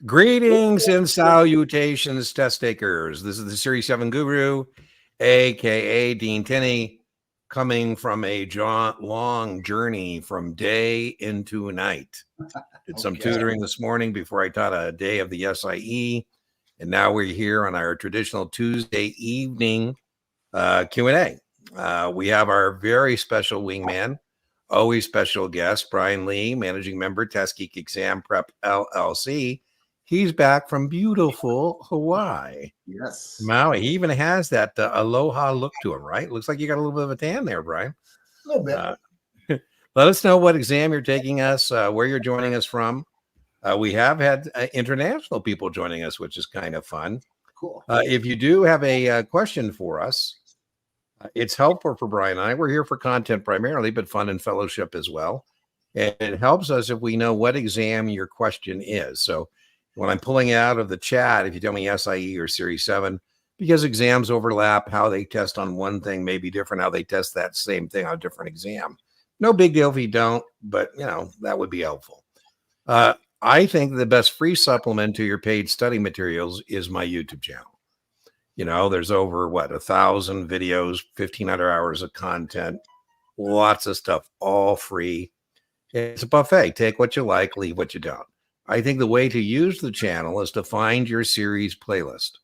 Greetings and salutations, test takers. This is the Series 7 Guru, aka Dean Tenney, coming from a long journey from day into night. Did some tutoring this morning before I taught a day of the SIE, and now we're here on our traditional Tuesday evening Q&A. We have our very special wingman, always special guest, Brian Lee, managing member, Test Geek Exam Prep LLC. He's back from beautiful Hawaii. Yes. Maui. He even has that aloha look to him, right? Looks like you got a little bit of a tan there, Brian. A little bit. Let us know what exam you're taking us, where you're joining us from. We have had international people joining us, which is kind of fun. Cool. If you do have a question for us, it's helpful for Brian and I. We're here for content primarily, but fun and fellowship as well. And it helps us if we know what exam your question is. So when I'm pulling out of the chat, if you tell me SIE or Series 7, because exams overlap, how they test on one thing may be different, how they test that same thing on a different exam. No big deal if you don't, but, you know, that would be helpful. I think the best free supplement to your paid study materials is my YouTube channel. You know, there's over, 1,000 videos, 1,500 hours of content, lots of stuff, all free. It's a buffet. Take what you like, leave what you don't. I think the way to use the channel is to find your series playlist.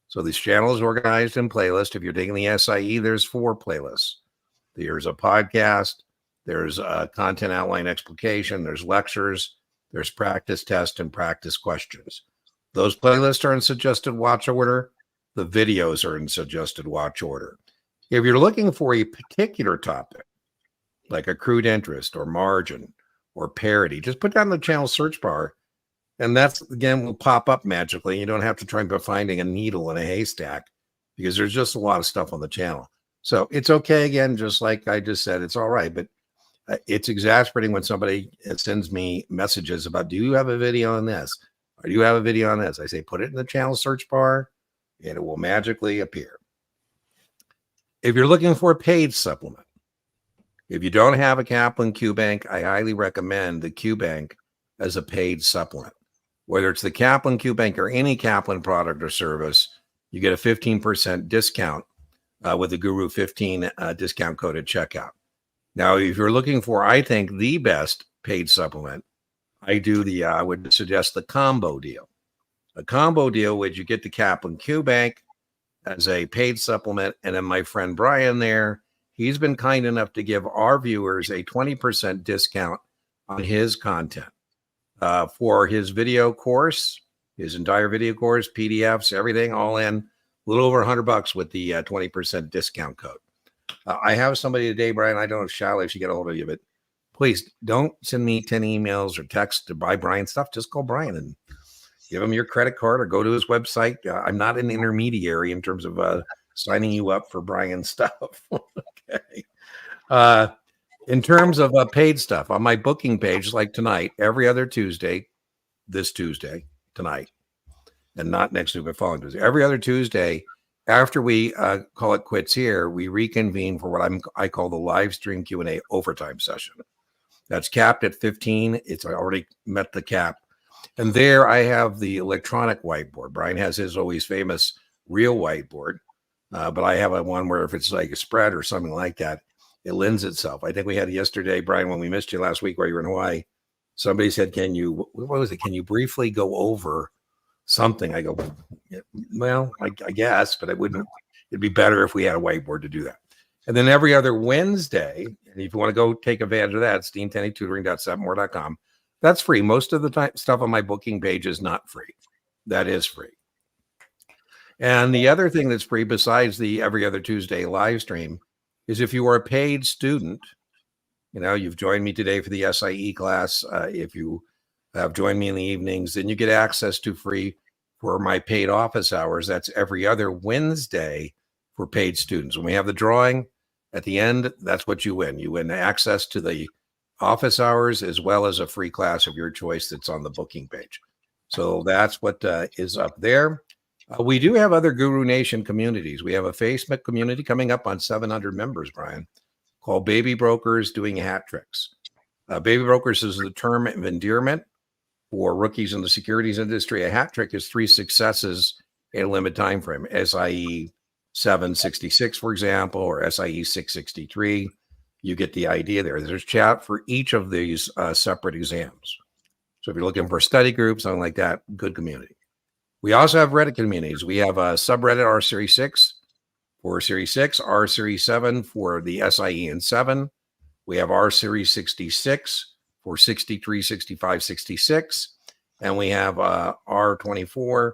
So this channel is organized in playlists. If you're taking the SIE, there's 4 playlists. There's a podcast, there's a content outline explication, there's lectures, there's practice test and practice questions. Those playlists are in suggested watch order. The videos are in suggested watch order. If you're looking for a particular topic, like accrued interest or margin or parity, just put down the channel search bar, and that's, again, will pop up magically. You don't have to try and be finding a needle in a haystack because there's just a lot of stuff on the channel. So it's okay. Again, just like I just said, it's all right, but it's exasperating when somebody sends me messages about, do you have a video on this? Or do you have a video on this? I say, put it in the channel search bar and it will magically appear. If you're looking for a paid supplement, if you don't have a Kaplan QBank, I highly recommend the QBank as a paid supplement. Whether it's the Kaplan QBank or any Kaplan product or service, you get a 15% discount with the Guru 15 discount code at checkout. Now, if you're looking for, I think, the best paid supplement, I would suggest the combo deal. A combo deal where you get the Kaplan QBank as a paid supplement, and then my friend Brian there, he's been kind enough to give our viewers a 20% discount on his content for his video course, his entire video course, PDFs, everything, all in, a little over $100 with the 20% discount code. I have somebody today, Brian. I don't know if Shalay should get a hold of you, but please don't send me 10 emails or text to buy Brian stuff. Just call Brian and give him your credit card or go to his website. I'm not an intermediary in terms of signing you up for Brian stuff. Okay. In terms of paid stuff, on my booking page, like tonight, every other Tuesday, this Tuesday, tonight, and not next week, but following Tuesday, every other Tuesday, after we call it quits here, we reconvene for what I call the live stream Q&A overtime session. That's capped at 15. It's already met the cap. And there I have the electronic whiteboard. Brian has his always famous real whiteboard, but I have a one where if it's like a spread or something like that, it lends itself. I think we had yesterday, Brian, when we missed you last week while you were in Hawaii, somebody said, what was it? Can you briefly go over something? I go, well, I guess, but it'd be better if we had a whiteboard to do that. And then every other Wednesday, and if you want to go take advantage of that, it's deantenneytutoring.setmore.com. That's free. Most of the time, stuff on my booking page is not free. That is free. And the other thing that's free besides the every other Tuesday live stream is if you are a paid student, you know, you've joined me today for the SIE class. If you have joined me in the evenings, then you get access to free for my paid office hours. That's every other Wednesday for paid students. When we have the drawing at the end, that's what you win. You win access to the office hours as well as a free class of your choice that's on the booking page. So that's what is up there. We do have other Guru Nation communities. We have a Facebook community coming up on 700 members, Brian, called Baby Brokers Doing Hat Tricks. Baby Brokers is the term of endearment. For rookies in the securities industry, a hat trick is 3 successes in a limited time frame. SIE 766, for example, or SIE 663. You get the idea there. There's chat for each of these separate exams. So if you're looking for study groups, something like that, good community. We also have Reddit communities. We have a subreddit R Series 6 for Series 6, R Series 7 for the SIE and 7. We have R Series 66 for 63, 65, 66. And we have R24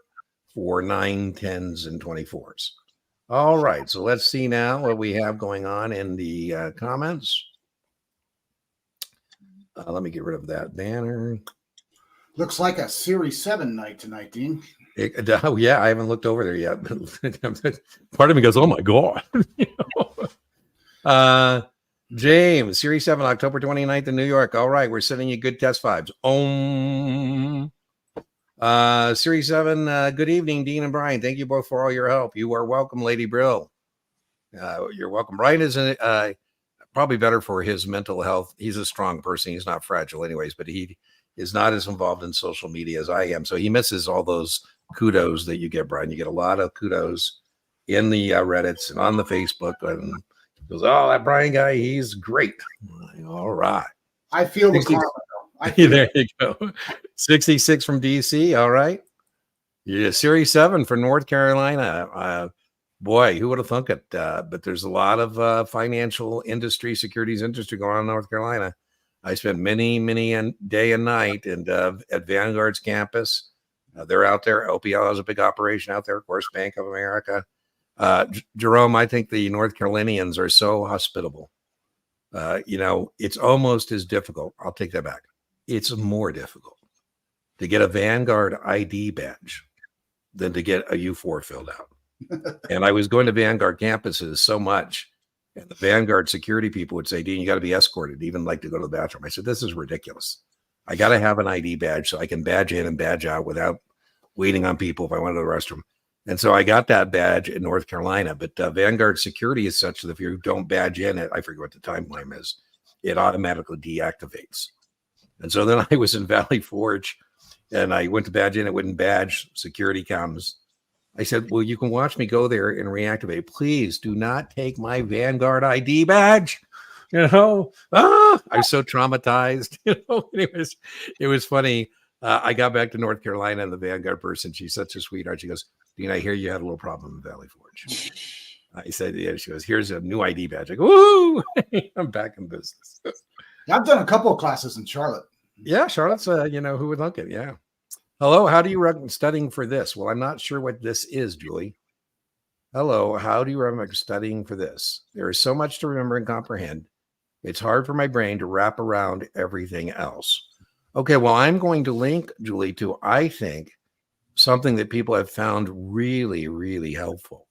for 9, 10s, and 24s. All right. So let's see now what we have going on in the comments. Let me get rid of that banner. Looks like a Series 7 night tonight, Dean. Oh, yeah. I haven't looked over there yet. Part of me goes, oh, my God. James, Series 7, October 29th in New York. All right, we're sending you good test vibes. Series 7, good evening, Dean and Brian. Thank you both for all your help. You are welcome, Lady Brill. You're welcome. Brian is probably better for his mental health. He's a strong person. He's not fragile anyways, but he is not as involved in social media as I am. So he misses all those kudos that you get, Brian. You get a lot of kudos in the Reddits and on the Facebook, and goes, oh, that Brian guy, he's great. All right. I feel the karma. There you go. 66 from DC. All right. Yeah, Series 7 for North Carolina. Boy, who would have thunk it? But there's a lot of financial industry, securities industry going on in North Carolina. I spent many day and night at Vanguard's campus. They're out there. LPL has a big operation out there. Of course, Bank of America. Jerome, I think the North Carolinians are so hospitable. It's almost as difficult. I'll take that back. It's more difficult to get a Vanguard ID badge than to get a U4 filled out. And I was going to Vanguard campuses so much, and the Vanguard security people would say, Dean, you got to be escorted, even like to go to the bathroom. I said, this is ridiculous. I got to have an ID badge so I can badge in and badge out without waiting on people if I went to the restroom. And so I got that badge in North Carolina, but Vanguard security is such that if you don't badge in it, I forget what the timeline is, it automatically deactivates. And so then I was in Valley Forge and I went to badge in, it wouldn't badge, security comes. I said, well, you can watch me go there and reactivate. Please do not take my Vanguard ID badge. I was so traumatized. Anyways, it was funny. I got back to North Carolina and the Vanguard person, she's such a sweetheart. She goes, Dean, I hear you had a little problem in Valley Forge. I said, yeah. She goes, here's a new ID badge. I go, woo! I'm back in business. I've done a couple of classes in Charlotte. Yeah, Charlotte's, who would look it? Yeah. Hello, how do you recommend studying for this? Well, I'm not sure what this is, Julie. Hello, how do you recommend studying for this? There is so much to remember and comprehend. It's hard for my brain to wrap around everything else. Okay, well, I'm going to link, Julie, to, I think, something that people have found really, really helpful.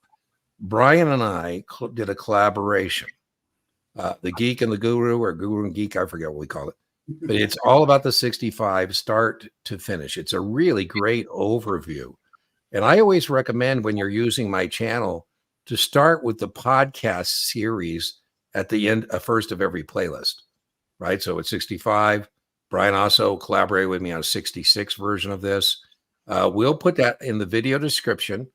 Brian and I did a collaboration. The Geek and the Guru, or Guru and Geek, I forget what we call it. But it's all about the 65 start to finish. It's a really great overview. And I always recommend when you're using my channel to start with the podcast series at the end, first of every playlist, right? So it's 65. Brian also collaborated with me on a 66 version of this. We'll put that in the video description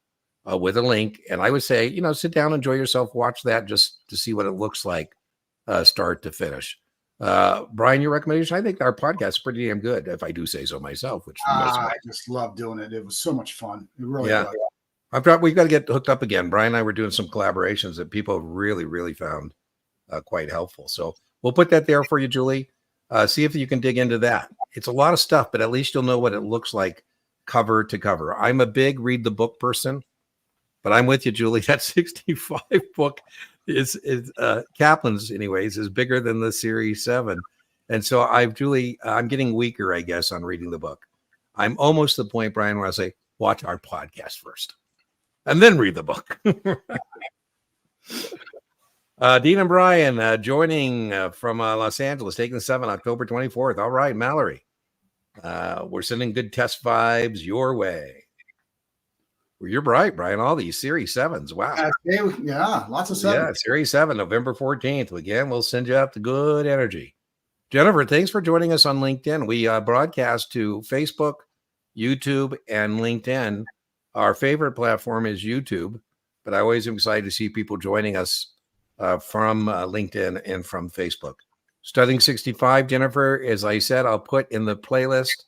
with a link. And I would say, sit down, enjoy yourself, watch that just to see what it looks like start to finish. Brian, your recommendation? I think our podcast is pretty damn good, if I do say so myself. Which I just love doing it. It was so much fun. It really was. We've got to get hooked up again. Brian and I were doing some collaborations that people really, really found quite helpful. So we'll put that there for you, Julie. See if you can dig into that. It's a lot of stuff, but at least you'll know what it looks like cover to cover. I'm a big read the book person, but I'm with you, Julie. That 65 book is Kaplan's anyways is bigger than the Series 7. And so I'm getting weaker, I guess, on reading the book. I'm almost to the point, Brian, where I say, watch our podcast first and then read the book. Dean and Brian joining from Los Angeles, taking the 7, October 24th. All right, Mallory. We're sending good test vibes your way. Well, you're bright, Brian. All these Series 7s. Wow. Yeah, lots of 7s. Yeah, Series 7, November 14th. Again, we'll send you out the good energy. Jennifer, thanks for joining us on LinkedIn. We broadcast to Facebook, YouTube, and LinkedIn. Our favorite platform is YouTube, but I always am excited to see people joining us from LinkedIn and from Facebook. Studying 65, Jennifer, as I said, I'll put in the playlist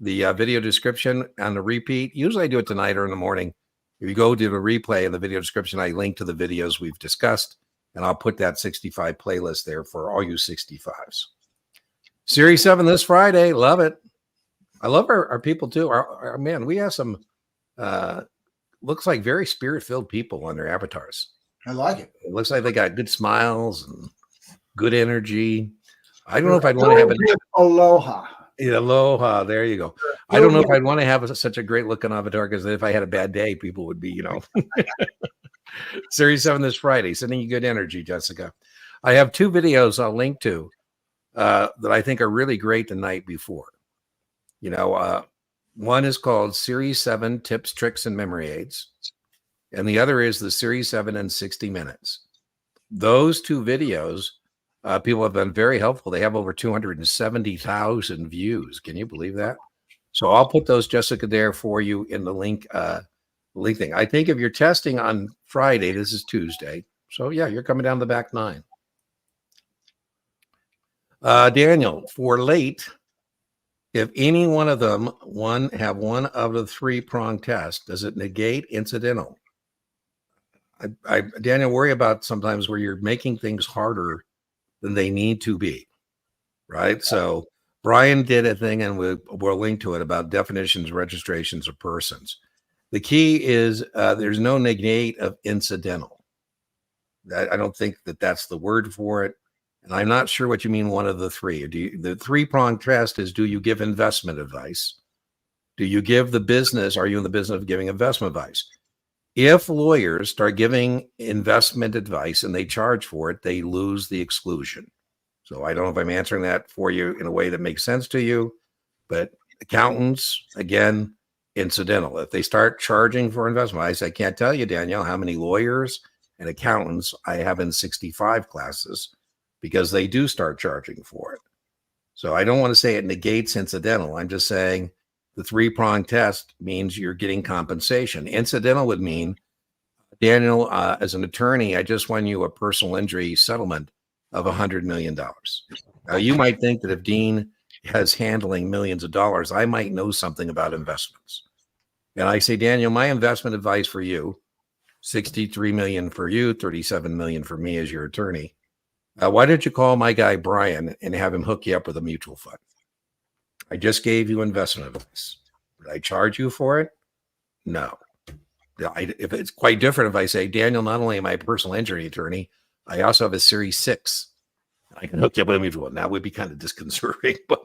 the video description and the repeat. Usually I do it tonight or in the morning. If you go to the replay in the video description, I link to the videos we've discussed, and I'll put that 65 playlist there for all you 65s. Series 7 this Friday. Love it. I love our people too. Our man, we have some looks like very spirit-filled people on their avatars. I like it. It looks like they got good smiles and good energy. I don't know if I'd want to have an aloha. Aloha. There you go. I don't know if I'd want to have such a great looking avatar, because if I had a bad day, people would be, Series 7 this Friday. Sending you good energy, Jessica. I have 2 videos I'll link to that I think are really great the night before. One is called Series 7 Tips, Tricks, and Memory Aids. And the other is the Series 7 in 60 Minutes. Those 2 videos, people have been very helpful. They have over 270,000 views. Can you believe that? So I'll put those, Jessica, there for you in the link thing. I think if you're testing on Friday, this is Tuesday. So yeah, you're coming down the back 9. Daniel, for late, if any one of them have one of the 3-prong test, does it negate incidental? Daniel, worry about sometimes where you're making things harder than they need to be, right? So Brian did a thing, and we'll link to it, about definitions, registrations of persons. The key is there's no negate of incidental. I don't think that's the word for it. And I'm not sure what you mean one of the 3. The 3-prong test is, do you give investment advice? Do you give the business? Are you in the business of giving investment advice? If lawyers start giving investment advice and they charge for it, they lose the exclusion. So I don't know if I'm answering that for you in a way that makes sense to you, but accountants, again, incidental. If they start charging for investment advice, I can't tell you, Danielle, how many lawyers and accountants I have in 65 classes, because they do start charging for it. So I don't want to say it negates incidental. I'm just saying the 3-prong test means you're getting compensation. Incidental would mean, Daniel, as an attorney, I just won you a personal injury settlement of $100 million. Now, you might think that if Dean has handling millions of dollars, I might know something about investments. And I say, Daniel, my investment advice for you, $63 million for you, $37 million for me as your attorney. Why don't you call my guy Brian and have him hook you up with a mutual fund? I just gave you investment advice. Did I charge you for it? No. If it's quite different if I say, Daniel, not only am I a personal injury attorney, I also have a Series 6. I can hook you up with a mutual fund. That would be kind of disconcerting, but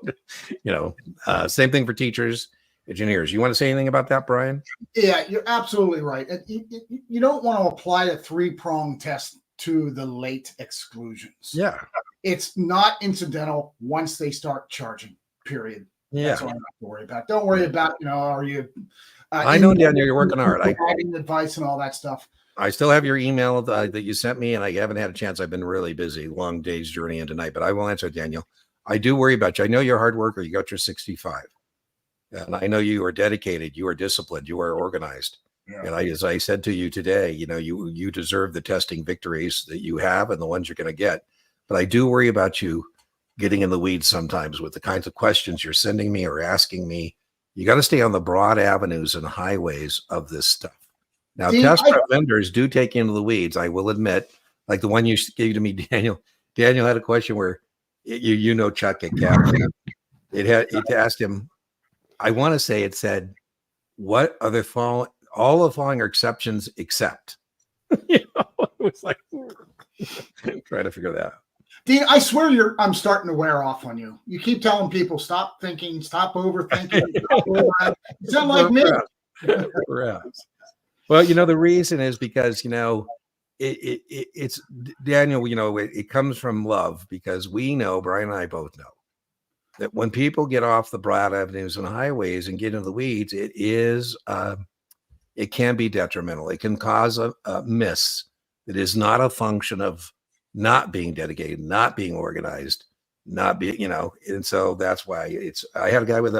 same thing for teachers, engineers. You want to say anything about that, Brian? Yeah, you're absolutely right. You don't want to apply a 3-prong test to the late exclusions. Yeah. It's not incidental once they start charging, period. Yeah. That's all I have to worry about. Don't worry about, are you I know, Daniel, you're working hard. Providing advice and all that stuff. I still have your email that you sent me, and I haven't had a chance. I've been really busy, long day's journey into night, but I will answer, Daniel. I do worry about you. I know you're a hard worker. You got your 65. And I know you are dedicated. You are disciplined. You are organized. Yeah. And as I said to you today, you deserve the testing victories that you have and the ones you're going to get. But I do worry about you getting in the weeds sometimes with the kinds of questions you're sending me or asking me. You got to stay on the broad avenues and highways of this stuff. Now, test prep vendors do take you into the weeds, I will admit, like the one you gave to me, Daniel. Daniel had a question where Chuck at Captain. It asked him, I want to say it said, what are all the following are exceptions except? It was like trying to figure that out. Dean, I swear I'm starting to wear off on you. You keep telling people, stop thinking, stop overthinking. You sound like me. Perhaps. Well, the reason is because, it's Daniel, it comes from love, because we know, Brian and I both know, that when people get off the broad avenues and highways and get into the weeds, it can be detrimental. It can cause a miss that is not a function of not being dedicated, not being organized, not be, and so that's why I had a guy with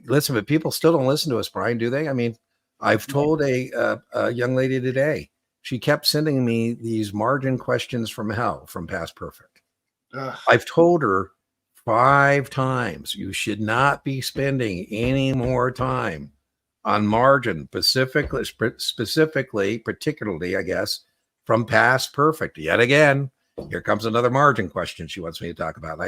listen, but people still don't listen to us, Brian, do they? I mean, I've told a young lady today, she kept sending me these margin questions from hell from Past Perfect. I've told her 5 times, you should not be spending any more time on margin, specifically, particularly, I guess, from Past Perfect. Yet again, here comes another margin question she wants me to talk about.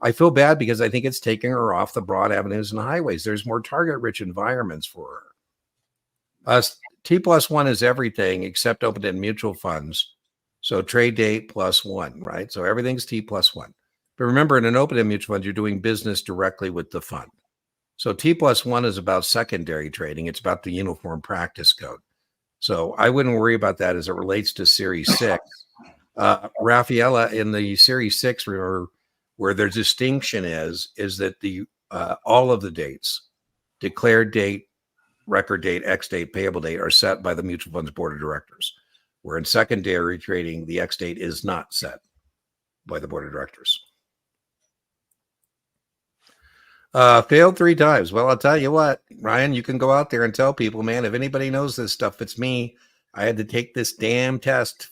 I feel bad because I think it's taking her off the broad avenues and highways. There's more target-rich environments for her. T+1 is everything except open-ended mutual funds. So trade date +1, right? So everything's T+1. But remember, in an open-ended mutual fund, you're doing business directly with the fund. So T+1 is about secondary trading. It's about the uniform practice code. So I wouldn't worry about that as it relates to Series 6. Rafaela, in the Series 6, where their distinction is that the all of the dates, declared date, record date, X date, payable date, are set by the mutual fund's board of directors. Where in secondary trading, the X date is not set by the board of directors. Failed 3 times. Well, I'll tell you what, Ryan, you can go out there and tell people, man, if anybody knows this stuff, it's me. I had to take this damn test,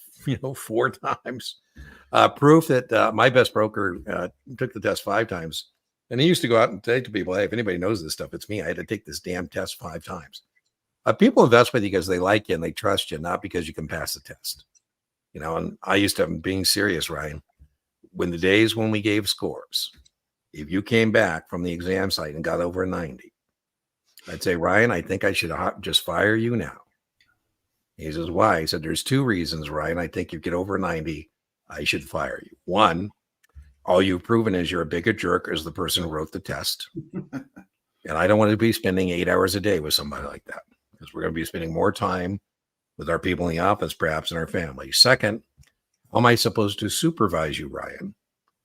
4 times. Proof that my best broker took the test 5 times. And he used to go out and say to people, hey, if anybody knows this stuff, it's me. I had to take this damn test 5 times. People invest with you because they like you and they trust you, not because you can pass the test. And I used to, being serious, Ryan, when the days when we gave scores, if you came back from the exam site and got over a 90, I'd say, Ryan, I think I should just fire you now. He says, why? He said, there's 2 reasons, Ryan. I think you get over 90, I should fire you. 1, all you've proven is you're a bigger jerk as the person who wrote the test. And I don't want to be spending 8 hours a day with somebody like that, because we're going to be spending more time with our people in the office, perhaps, and our family. 2nd, how am I supposed to supervise you, Ryan,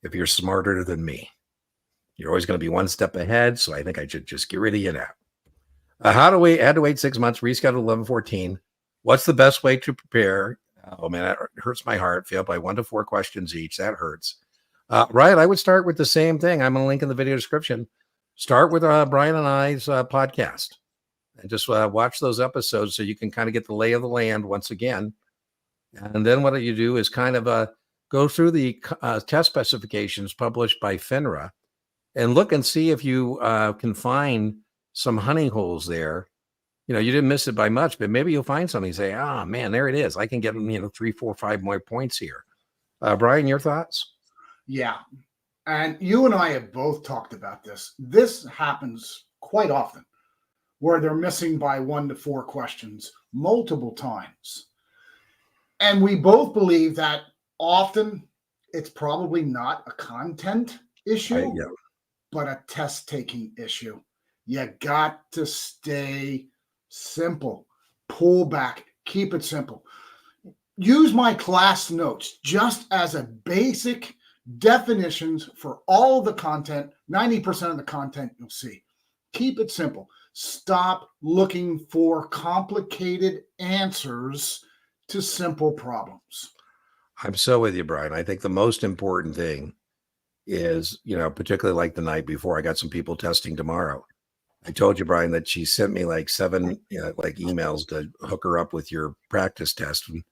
if you're smarter than me? You're always going to be 1 step ahead, so I think I should just get rid of you now. Had to wait 6 months, rescheduled 11/14. What's the best way to prepare? Oh, man, that hurts my heart. Failed by 1 to 4 questions each. That hurts. Ryan, I would start with the same thing. I'm going to link in the video description. Start with Brian and I's podcast. And just watch those episodes so you can kind of get the lay of the land once again. And then what you do is kind of go through the test specifications published by FINRA and look and see if you can find some honey holes there. You didn't miss it by much, but maybe you'll find something and say, man, there it is. I can get 3, 4, 5 more points here. Brian, your thoughts? Yeah. And you and I have both talked about this. This happens quite often, where they're missing by 1 to 4 questions multiple times. And we both believe that often it's probably not a content issue, but a test-taking issue. You got to stay simple. Pull back. Keep it simple. Use my class notes just as a basic definitions for all of the content, 90% of the content you'll see. Keep it simple. Stop looking for complicated answers to simple problems. I'm so with you, Brian. I think the most important thing is, particularly like the night before, I got some people testing tomorrow. I told you, Brian, that she sent me like 7 emails to hook her up with your practice test. And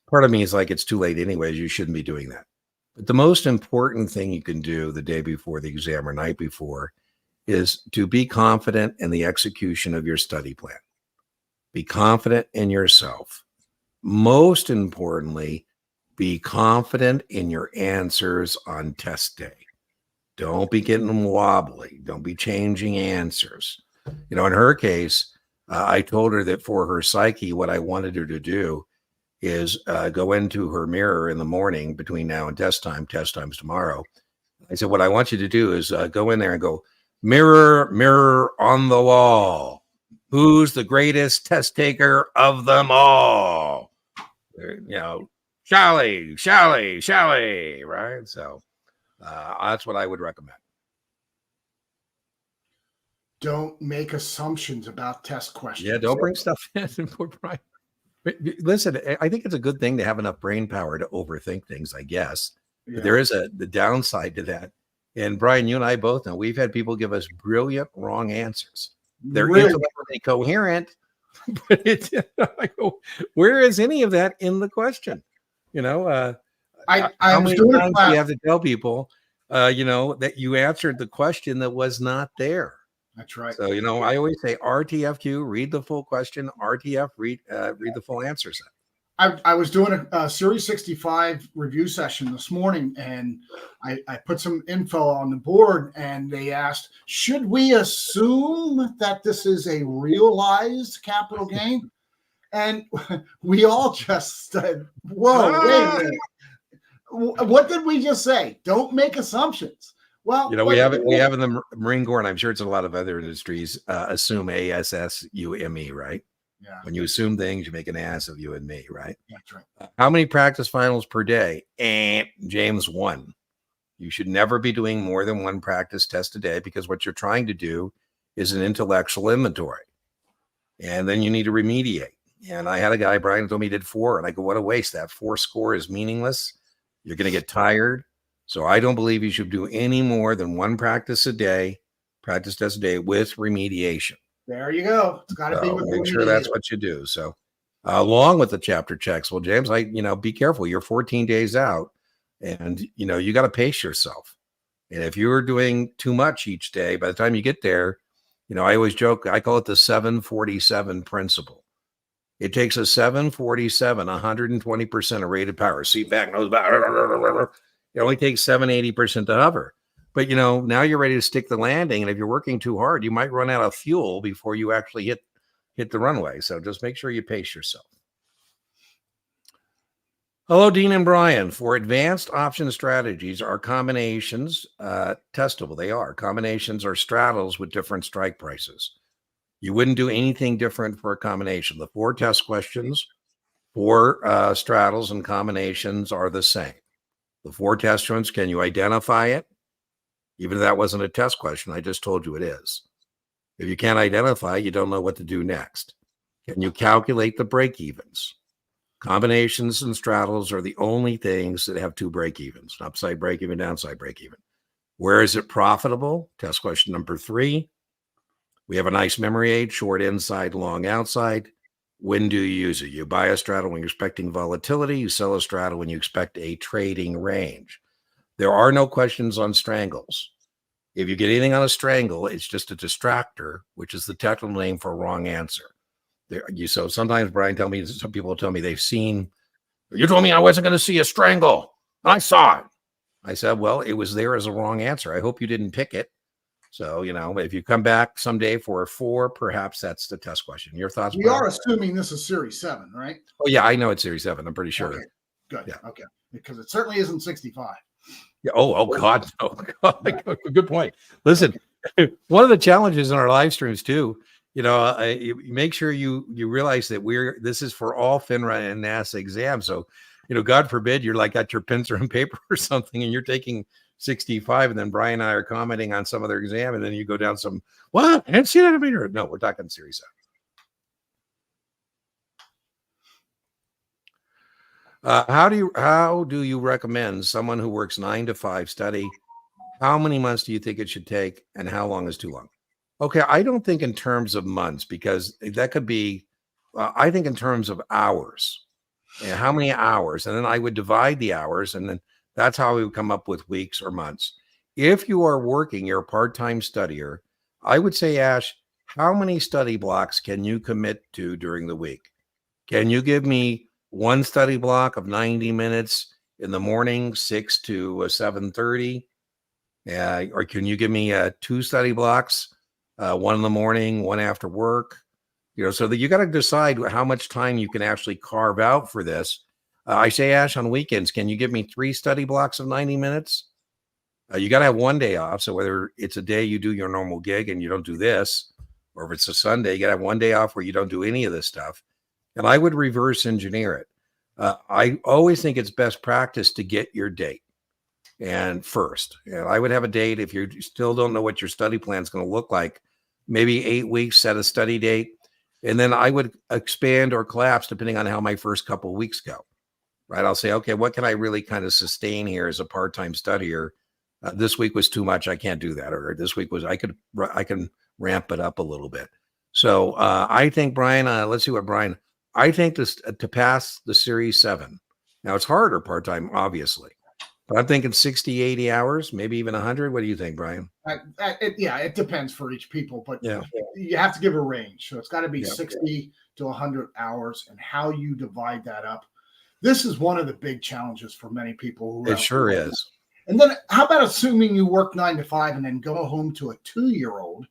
part of me is like, it's too late anyways. You shouldn't be doing that. But the most important thing you can do the day before the exam or night before is to be confident in the execution of your study plan. Be confident in yourself. Most importantly, be confident in your answers on test day. Don't be getting them wobbly. Don't be changing answers. In her case, I told her that for her psyche, what I wanted her to do is go into her mirror in the morning between now and test time's tomorrow. I said, what I want you to do is go in there and go, mirror, mirror on the wall. Who's the greatest test taker of them all? Shally, right? So that's what I would recommend. Don't make assumptions about test questions. Yeah, don't bring stuff in. Listen, I think it's a good thing to have enough brain power to overthink things, I guess. Yeah. But there is the downside to that. And Brian, you and I both know we've had people give us brilliant wrong answers. They're Really? intellectually coherent, but it's I go, where is any of that in the question? You know, I how was many doing a times do class. you have to tell people, that you answered the question that was not there? That's right. So, I always say RTFQ, read the full question, RTF, read the full answer set. I was doing a Series 65 review session this morning, and I put some info on the board, and they asked, should we assume that this is a realized capital gain? And we all just said, whoa, wait a minute. What did we just say? Don't make assumptions. Well, we have in the Marine Corps, and I'm sure it's in a lot of other industries, assume ASSUME, right? Yeah. When you assume things, you make an ass of you and me, right? That's right. How many practice finals per day? James, 1. You should never be doing more than 1 practice test a day, because what you're trying to do is an intellectual inventory. And then you need to remediate. And I had a guy, Brian, told me he did 4. And I go, what a waste. That 4 score is meaningless. You're going to get tired. So I don't believe you should do any more than 1 practice test a day with remediation. There you go. It's got to be with make sure that's what you do. So along with the chapter checks, well, James, be careful. You're 14 days out, and you got to pace yourself. And if you're doing too much each day, by the time you get there, I always joke, I call it the 747 principle. It takes a 747, 120% of rated power. Seat back, nose back. It only takes 780% to hover. But, now you're ready to stick the landing. And if you're working too hard, you might run out of fuel before you actually hit the runway. So just make sure you pace yourself. Hello, Dean and Brian. For advanced option strategies, are combinations testable? They are. Combinations are straddles with different strike prices. You wouldn't do anything different for a combination. The 4 test questions for straddles and combinations are the same. The 4 test ones, can you identify it? Even if that wasn't a test question, I just told you it is. If you can't identify, you don't know what to do next. Can you calculate the break-evens? Combinations and straddles are the only things that have 2 break-evens, an upside break-even, downside break-even. Where is it profitable? Test question number 3. We have a nice memory aid, short inside, long outside. When do you use it? You buy a straddle when you're expecting volatility. You sell a straddle when you expect a trading range. There are no questions on strangles. If you get anything on a strangle, it's just a distractor, which is the technical name for a wrong answer. So sometimes, Brian, some people tell me they've seen, you told me I wasn't going to see a strangle. I saw it. I said, well, it was there as a wrong answer. I hope you didn't pick it. So, if you come back someday for a 4, perhaps that's the test question. Your thoughts? We are assuming this is Series 7, right? Oh, yeah, I know it's Series 7. I'm pretty sure. Okay. Good. Yeah. Okay. Because it certainly isn't 65. Yeah. Oh, God. Oh, God. Good point. Listen, one of the challenges in our live streams too, you make sure you realize that this is for all FINRA and NASA exams. So, God forbid you're like got your pencil and paper or something and you're taking 65, and then Brian and I are commenting on some other exam, and then you go down what? I didn't see that in meter. No, we're talking Series 7. How do you recommend someone who works 9 to 5 study? How many months do you think it should take, and how long is too long? Okay, I don't think in terms of months, because that could be, I think in terms of hours. And how many hours? And then I would divide the hours, and then that's how we would come up with weeks or months. If you are working, you're a part-time studier, I would say, Ash, how many study blocks can you commit to during the week? Can you give me 1 study block of 90 minutes in the morning, 6 to 7:30? Or can you give me 2 study blocks, 1 in the morning, 1 after work? So that you got to decide how much time you can actually carve out for this. I say, Ash, on weekends, can you give me 3 study blocks of 90 minutes? You got to have 1 day off. So whether it's a day you do your normal gig and you don't do this, or if it's a Sunday, you got to have 1 day off where you don't do any of this stuff. And I would reverse engineer it. I always think it's best practice to get your date and first. And I would have a date if you still don't know what your study plan is going to look like. Maybe 8 weeks, set a study date. And then I would expand or collapse depending on how my first couple of weeks go. Right? I'll say, okay, what can I really kind of sustain here as a part-time studier this week was too much. I can't do that. Or this week was, I can ramp it up a little bit. So I think, Brian, let's see what Brian, I think this to pass the Series 7. Now it's harder part-time, obviously, but I'm thinking 60, 80 hours, maybe even 100. What do you think, Brian? It depends for each people, but Yeah, you have to give a range. So it's got to be yeah. 60 to 100 hours, and how you divide that up. This is one of the big challenges for many people. It sure is. And then how about assuming you work 9 to 5 and then go home to a 2-year-old?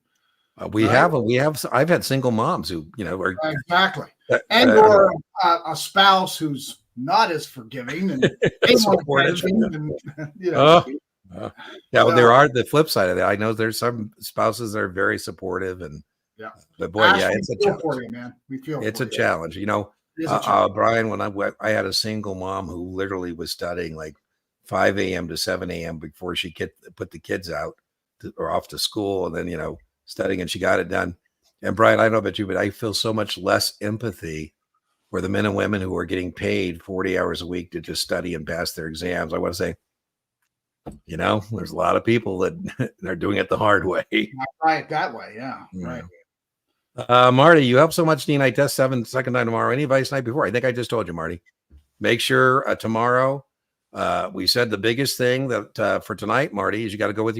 I've had single moms who, are exactly. And or a spouse who's not as forgiving and supportive. And, yeah, so, there are the flip side of that. I know there's some spouses that are very supportive, and but boy, Ashley, it's a challenge. You, man. We feel it's a challenge. Brian, when I had a single mom who literally was studying like 5 a.m. to 7 a.m. before she put the kids out or off to school, and then studying, and she got it done. And Brian, I don't know about you, but I feel so much less empathy for the men and women who are getting paid 40 hours a week to just study and pass their exams. I want to say, there's a lot of people that are doing it the hard way. Right, that way, yeah. Right. Marty, you help so much, Dean. I test 7 second time tomorrow. Any advice night before? I think I just told you, Marty. Make sure tomorrow. We said the biggest thing that for tonight, Marty, is you got to go with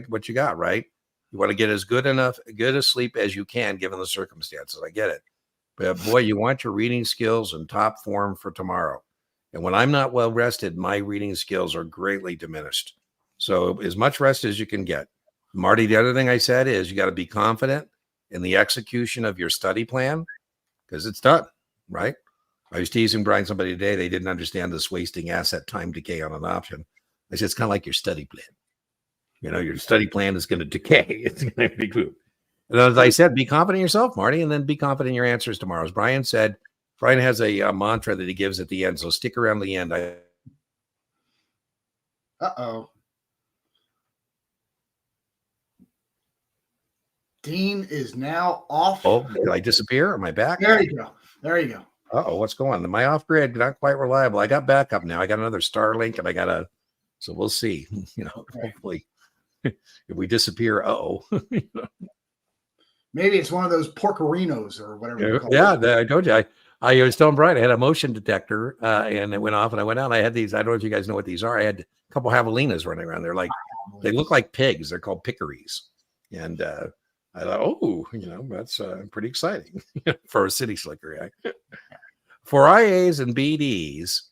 what you got, right? You want to get as good a sleep as you can, given the circumstances. I get it. But boy, you want your reading skills in top form for tomorrow. And when I'm not well rested, my reading skills are greatly diminished. So as much rest as you can get. Marty, the other thing I said is you got to be confident in the execution of your study plan, because it's done, right? I was teasing Brian somebody today. They didn't understand this wasting asset time decay on an option. I said, it's kind of like your study plan. Your study plan is going to decay. It's going to be good. And as I said, be confident in yourself, Marty, and then be confident in your answers tomorrow. As Brian said, Brian has a mantra that he gives at the end. So stick around the end. Uh-oh. Dean is now off. Oh, did I disappear? Am I back? There you go. Uh-oh, what's going on? Am I off grid? Not quite reliable. I got backup now. I got another Starlink, and so we'll see. Hopefully. If we disappear, maybe it's one of those porcarinos or whatever. I told you. I was telling Brian I had a motion detector, and it went off, and I went out. And I had these. I don't know if you guys know what these are. I had a couple javelinas running around. They look like pigs. They're called peccaries, and I thought, that's pretty exciting for a city slicker. For IAs and BDs,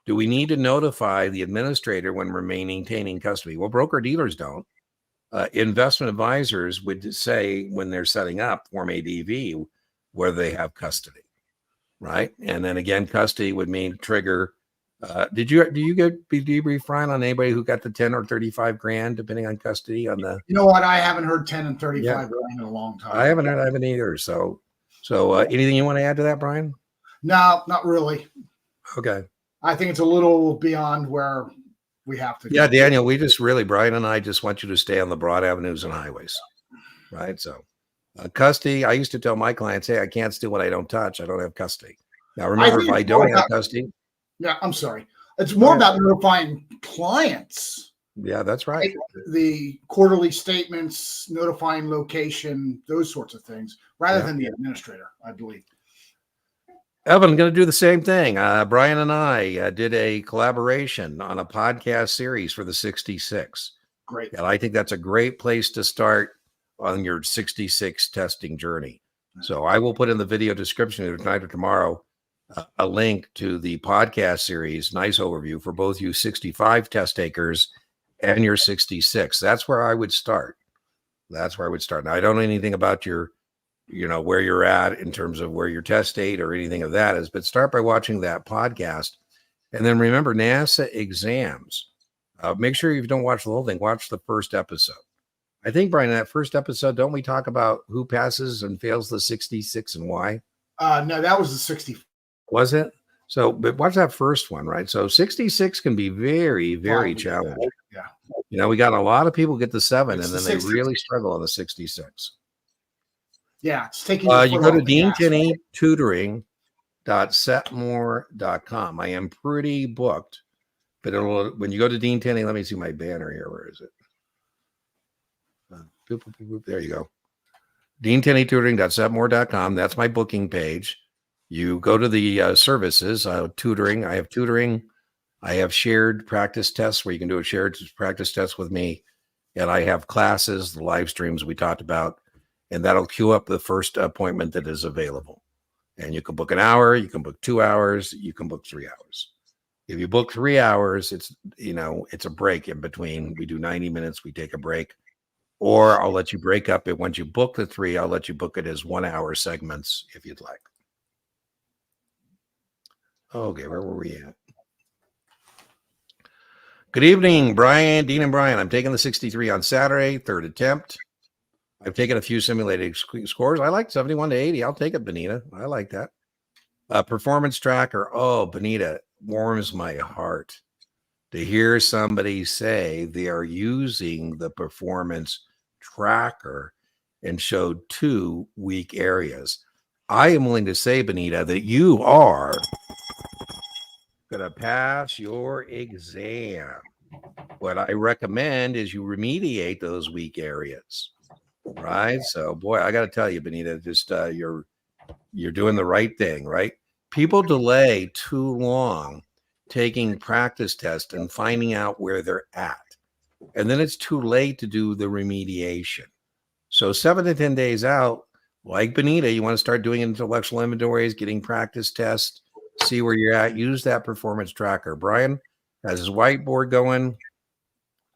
do we need to notify the administrator when we're maintaining custody? Well, broker dealers don't. Investment advisors would say when they're setting up Form ADV whether they have custody, right? And then again, custody would mean trigger. Do you get debrief, Ryan, on anybody who got the 10 or 35 grand, depending on custody on the? You know what? I haven't heard 10 and 35 grand in a long time. I haven't either. So anything you want to add to that, Brian? No, not really. Okay. I think it's a little beyond where we have to. Yeah, Daniel, Brian and I just want you to stay on the broad avenues and highways, right? So custody, I used to tell my clients, hey, I can't steal what I don't touch. I don't have custody. Now, remember, if I don't have custody. Yeah, I'm sorry. It's more about notifying clients. Yeah, that's right. The quarterly statements, notifying location, those sorts of things, rather than the administrator, I believe. Evan, I'm going to do the same thing. Brian and I did a collaboration on a podcast series for the 66. Great. And I think that's a great place to start on your 66 testing journey. So I will put in the video description tonight or tomorrow a link to the podcast series, nice overview for both you 65 test takers and your 66. That's where I would start. Now, I don't know anything about your where you're at in terms of where your test date or anything of that is, but start by watching that podcast. And then remember NASA exams. Make sure you don't watch the whole thing, watch the first episode. I think, Brian, in that first episode, don't we talk about who passes and fails the 66 and why? No, that was the 60. Was it? So, but watch that first one, right? So 66 can be very, very challenging. Yeah. We got a lot of people get the 7 and then they really struggle on the 66. Yeah, it's taking. You go to deantenney.tutoring.setmore.com. I am pretty booked, but when you go to Dean Tenney, let me see my banner here. Where is it? There you go. dean10tutoring.setmore.com. That's my booking page. You go to the services, tutoring. I have tutoring. I have shared practice tests where you can do a shared practice test with me. And I have classes, the live streams we talked about, and that'll queue up the first appointment that is available. And you can book an hour, you can book 2 hours, you can book 3 hours. If you book 3 hours, it's a break in between. We do 90 minutes, we take a break. Or I'll let you break up it. Once you book the 3, I'll let you book it as 1 hour segments if you'd like. Okay, where were we at? Good evening, Brian, Dean and Brian. I'm taking the 63 on Saturday, third attempt. I've taken a few simulated scores. I like 71 to 80. I'll take it, Benita. I like that. Performance tracker. Oh, Benita, warms my heart to hear somebody say they are using the performance tracker and showed 2 weak areas. I am willing to say, Benita, that you are going to pass your exam. What I recommend is you remediate those weak areas, right? So, boy, I got to tell you, Benita, just you're doing the right thing, right? People delay too long taking practice tests and finding out where they're at, and then it's too late to do the remediation. So 7 to 10 days out, like Benita, you want to start doing intellectual inventories, getting practice tests, see where you're at, use that performance tracker. Brian has his whiteboard going.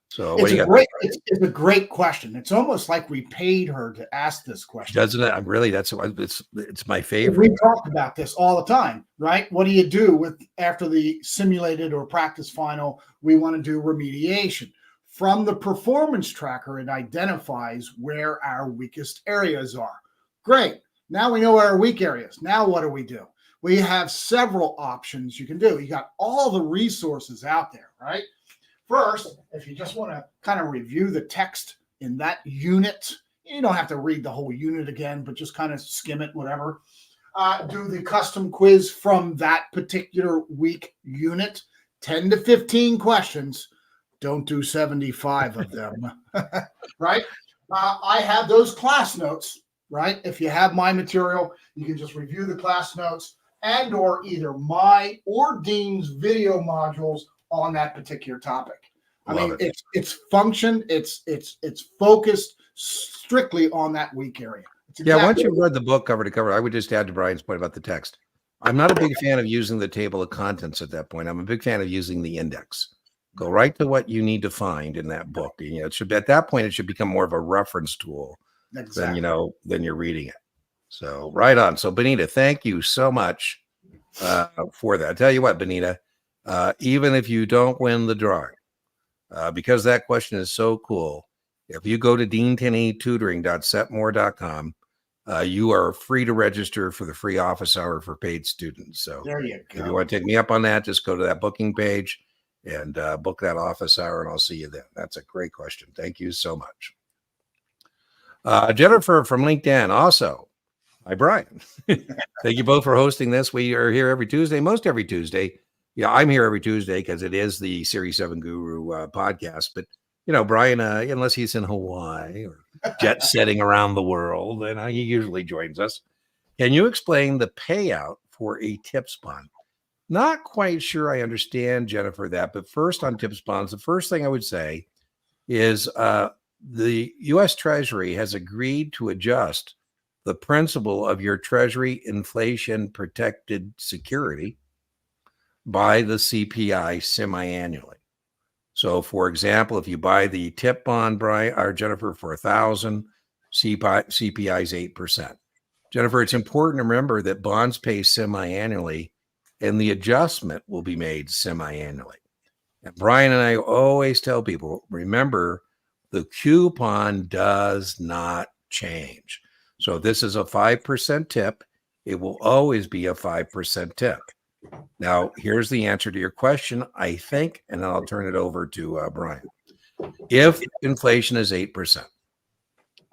So it's a great question. It's almost like we paid her to ask this question. Doesn't it? Really, it's my favorite. We talk about this all the time, right? What do you do with after the simulated or practice final? We want to do remediation. From the performance tracker, it identifies where our weakest areas are. Great. Now we know where our weak areas. Now what do we do? We have several options you can do. You got all the resources out there, right? First, if you just want to kind of review the text in that unit, you don't have to read the whole unit again, but just kind of skim it, whatever. Do the custom quiz from that particular week unit, 10 to 15 questions. Don't do 75 of them, right? I have those class notes, right? If you have my material, you can just review the class notes and or either my or Dean's video modules on that particular topic. It's function. It's focused strictly on that weak area. Once you've read the book cover to cover, I would just add to Brian's point about the text. I'm not a big fan of using the table of contents at that point. I'm a big fan of using the index. Go right to what you need to find in that book. It should be, at that point, it should become more of a reference tool than you're reading it. So right on. So Benita, thank you so much for that. I tell you what, Benita, even if you don't win the drawing, because that question is so cool, if you go to dean10tutoring.setmore.com, you are free to register for the free office hour for paid students. So there you go. If you want to take me up on that, just go to that booking page and book that office hour, and I'll see you then. That's a great question. Thank you so much. Jennifer from LinkedIn also. Hi, Brian. Thank you both for hosting this. We are here every Tuesday, most every Tuesday. Yeah, I'm here every Tuesday because it is the Series 7 Guru podcast. But, Brian, unless he's in Hawaii or jet setting around the world, and he usually joins us. Can you explain the payout for a TIPS bond? Not quite sure I understand, Jennifer, that. But first on TIPS bonds, the first thing I would say is the U.S. Treasury has agreed to adjust the principal of your Treasury inflation protected security by the CPI semi-annually. So, for example, if you buy the TIP bond, Brian or Jennifer, for 1,000, CPI is 8%. Jennifer, it's important to remember that bonds pay semi-annually, and the adjustment will be made semi-annually. And Brian and I always tell people, remember, the coupon does not change. So if this is a 5% tip, it will always be a 5% tip. Now, here's the answer to your question, I think, and then I'll turn it over to Brian. If inflation is 8%,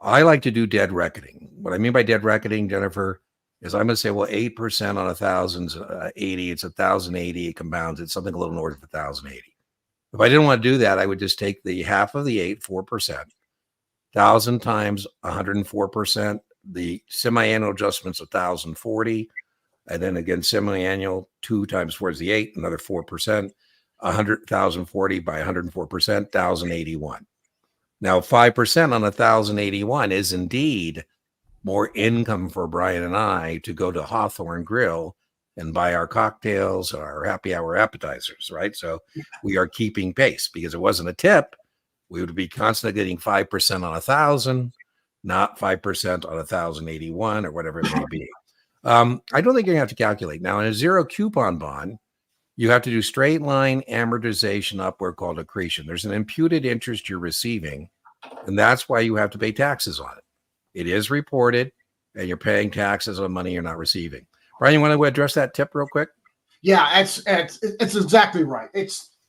I like to do dead reckoning. What I mean by dead reckoning, Jennifer, is I'm going to say, well, 8% on 1,000's 80. It's 1,080. It compounds. It's something a little north of 1,080. If I didn't want to do that, I would just take the half of the 4%, 1,000 times 104%. The semi-annual adjustment's 1,040. And then again, semi-annual 2 times 4 is the 8, another 4%. 100,040 by 104%, 1,081. Now, 5% on 1,081 is indeed more income for Brian and I to go to Hawthorne Grill and buy our cocktails, our happy hour appetizers, right? So we are keeping pace because it wasn't a tip. We would be constantly getting 5% on 1,000, not 5% on 1,081 or whatever it may be. I don't think you're going to have to calculate. Now, in a zero coupon bond, you have to do straight line amortization upward called accretion. There's an imputed interest you're receiving, and that's why you have to pay taxes on it. It is reported, and you're paying taxes on money you're not receiving. Brian, you want to address that tip real quick? Yeah, it's exactly right.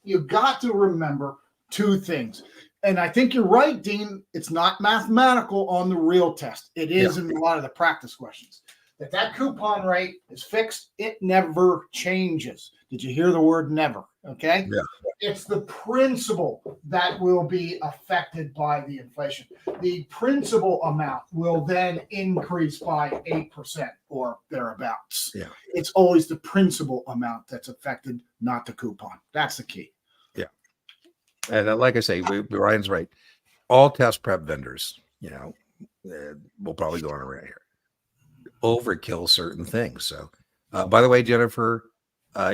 You got to remember two things. And I think you're right, Dean. It's not mathematical on the real test. It is in a lot of the practice questions. That coupon rate is fixed. It never changes. Did you hear the word never? Okay. Yeah. It's the principal that will be affected by the inflation. The principal amount will then increase by 8% or thereabouts. Yeah. It's always the principal amount that's affected, not the coupon. That's the key. Yeah. And like I say, Ryan's right. All test prep vendors, we'll probably go on around here, overkill certain things. So, by the way, Jennifer,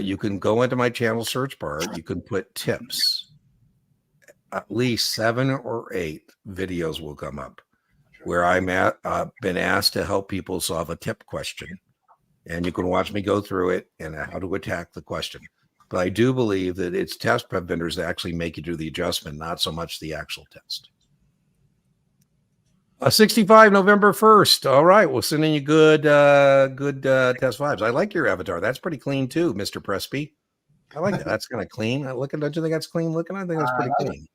you can go into my channel search bar. You can put tips. At least 7 or 8 videos will come up where I'm been asked to help people solve a tip question, and you can watch me go through it and how to attack the question. But I do believe that it's test prep vendors that actually make you do the adjustment, not so much the actual test. 65 November 1st. All right. We're sending you good test vibes. I like your avatar. That's pretty clean too, Mr. Presby. I like that. That's kind of clean. Don't you think that's clean looking? I think that's pretty clean.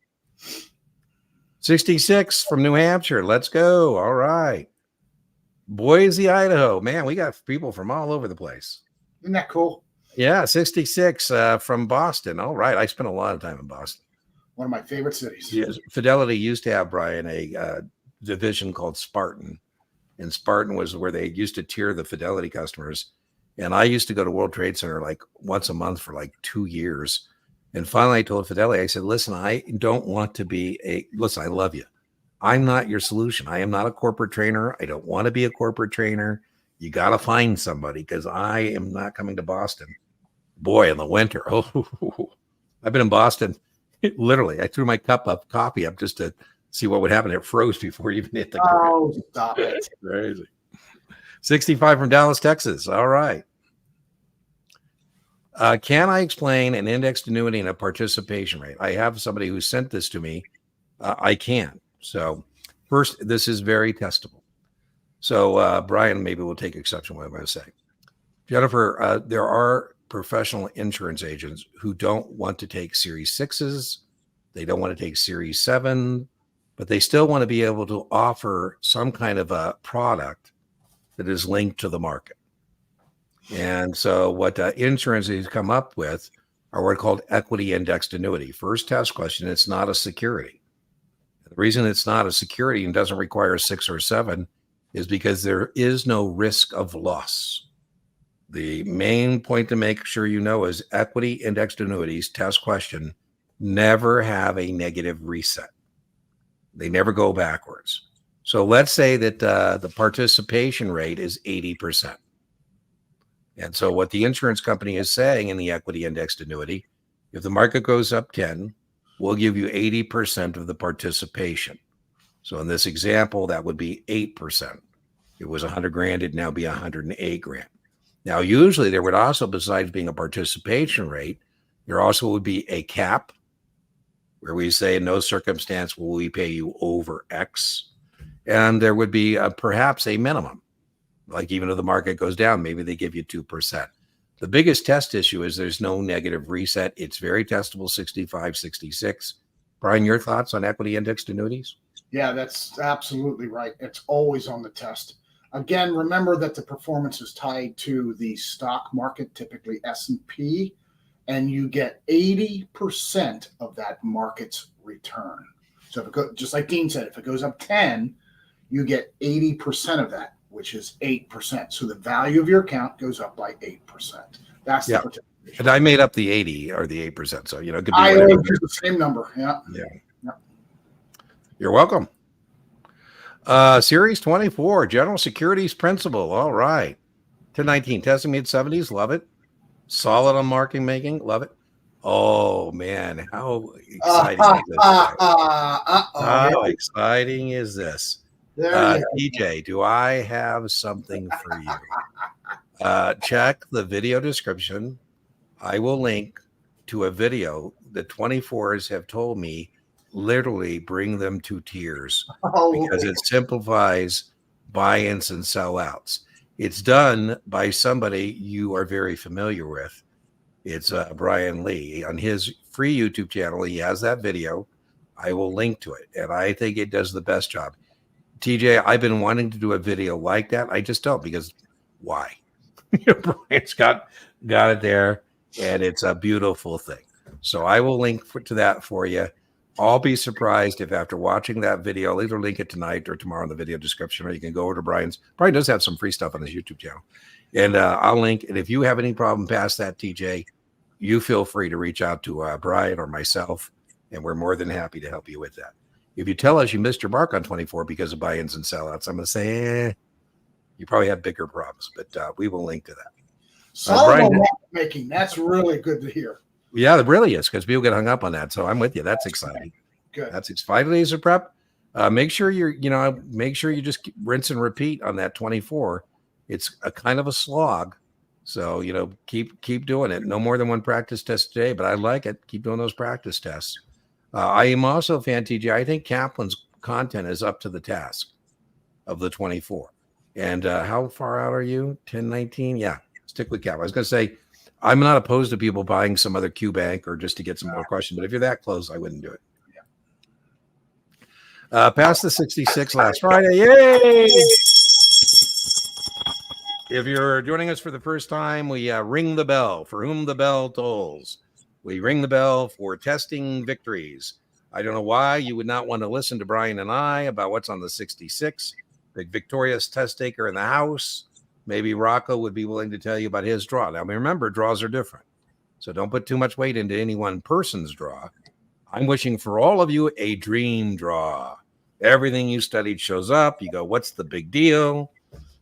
66 from New Hampshire. Let's go. All right. Boise, Idaho. Man, we got people from all over the place. Isn't that cool? Yeah. 66 from Boston. All right. I spent a lot of time in Boston. One of my favorite cities. Yes. Fidelity used to have, Brian, a division called Spartan, and Spartan was where they used to tier the Fidelity customers. And I used to go to World Trade Center like once a month for like 2 years. And finally I told Fidelity, I said, listen, I don't want to be listen, I love you. I'm not your solution. I am not a corporate trainer. I don't want to be a corporate trainer. You got to find somebody because I am not coming to Boston. Boy, in the winter. Oh, I've been in Boston. Literally, I threw my cup of coffee up just to see what would happen. It froze before you even hit the ground. Oh, stop it. Crazy. 65 from Dallas, Texas. All right. Can I explain an indexed annuity and a participation rate? I have somebody who sent this to me. I can. So first, this is very testable. So Brian, maybe we'll take exception to what I'm going to say. Jennifer, there are professional insurance agents who don't want to take Series 6s. They don't want to take Series 7, but they still want to be able to offer some kind of a product that is linked to the market. And so what insurance has come up with are what are called equity indexed annuity. First test question, it's not a security. The reason it's not a security and doesn't require a 6 or 7 is because there is no risk of loss. The main point to make sure you know is equity indexed annuities, test question, never have a negative reset. They never go backwards. So let's say that the participation rate is 80%. And so what the insurance company is saying in the equity indexed annuity, if the market goes up 10, we'll give you 80% of the participation. So in this example, that would be 8%. It was 100 grand, it'd now be 108 grand. Now, usually there would also, besides being a participation rate, there also would be a cap where we say in no circumstance will we pay you over X. And there would be perhaps a minimum. Like even if the market goes down, maybe they give you 2%. The biggest test issue is there's no negative reset. It's very testable, 65, 66. Brian, your thoughts on equity indexed annuities? Yeah, that's absolutely right. It's always on the test. Again, remember that the performance is tied to the stock market, typically S&P, and you get 80% of that market's return. So if it goes, just like Dean said, if it goes up 10, you get 80% of that, which is 8%. So the value of your account goes up by 8%. That's the participation. And I made up the 80 or the 8%. So, it could be I whatever. always use the same number. Yeah. You're welcome. Series 24, General Securities Principle. All right. 1019, testing mid-70s. Love it. Solid on marking making. Love it. Oh, man. How exciting is this? How exciting is this? TJ, do I have something for you? Check the video description. I will link to a video that 24s have told me literally bring them to tears because it simplifies buy-ins and sellouts. It's done by somebody you are very familiar with. It's Brian Lee. On his free YouTube channel, he has that video. I will link to it, and I think it does the best job. TJ, I've been wanting to do a video like that. I just don't, because why? Brian's got it there, and it's a beautiful thing. So I will link to that for you. I'll be surprised if after watching that video, I'll either link it tonight or tomorrow in the video description, or you can go over to Brian's. Brian does have some free stuff on his YouTube channel. And I'll link. And if you have any problem past that, TJ, you feel free to reach out to Brian or myself, and we're more than happy to help you with that. If you tell us you missed your mark on 24 because of buy-ins and sellouts, I'm going to say, you probably have bigger problems, but we will link to that. Solid making. That's really good to hear. Yeah, it really is, because people get hung up on that. So I'm with you. That's exciting. Good. That's 5 days of prep. Make sure make sure you just rinse and repeat on that 24. It's a kind of a slog. So, keep doing it. No more than one practice test today, but I like it. Keep doing those practice tests. I am also a fan, TJ. I think Kaplan's content is up to the task of the 24. And how far out are you? 1019? Yeah, stick with Kaplan. I was going to say, I'm not opposed to people buying some other Q bank or just to get some more questions, but if you're that close, I wouldn't do it. Past the 66 last Friday. Yay! If you're joining us for the first time, we ring the bell for whom the bell tolls. We ring the bell for testing victories. I don't know why you would not want to listen to Brian and I about what's on the 66. Big victorious test taker in the house. Maybe Rocco would be willing to tell you about his draw. Now, remember, draws are different. So don't put too much weight into any one person's draw. I'm wishing for all of you a dream draw. Everything you studied shows up. You go, what's the big deal?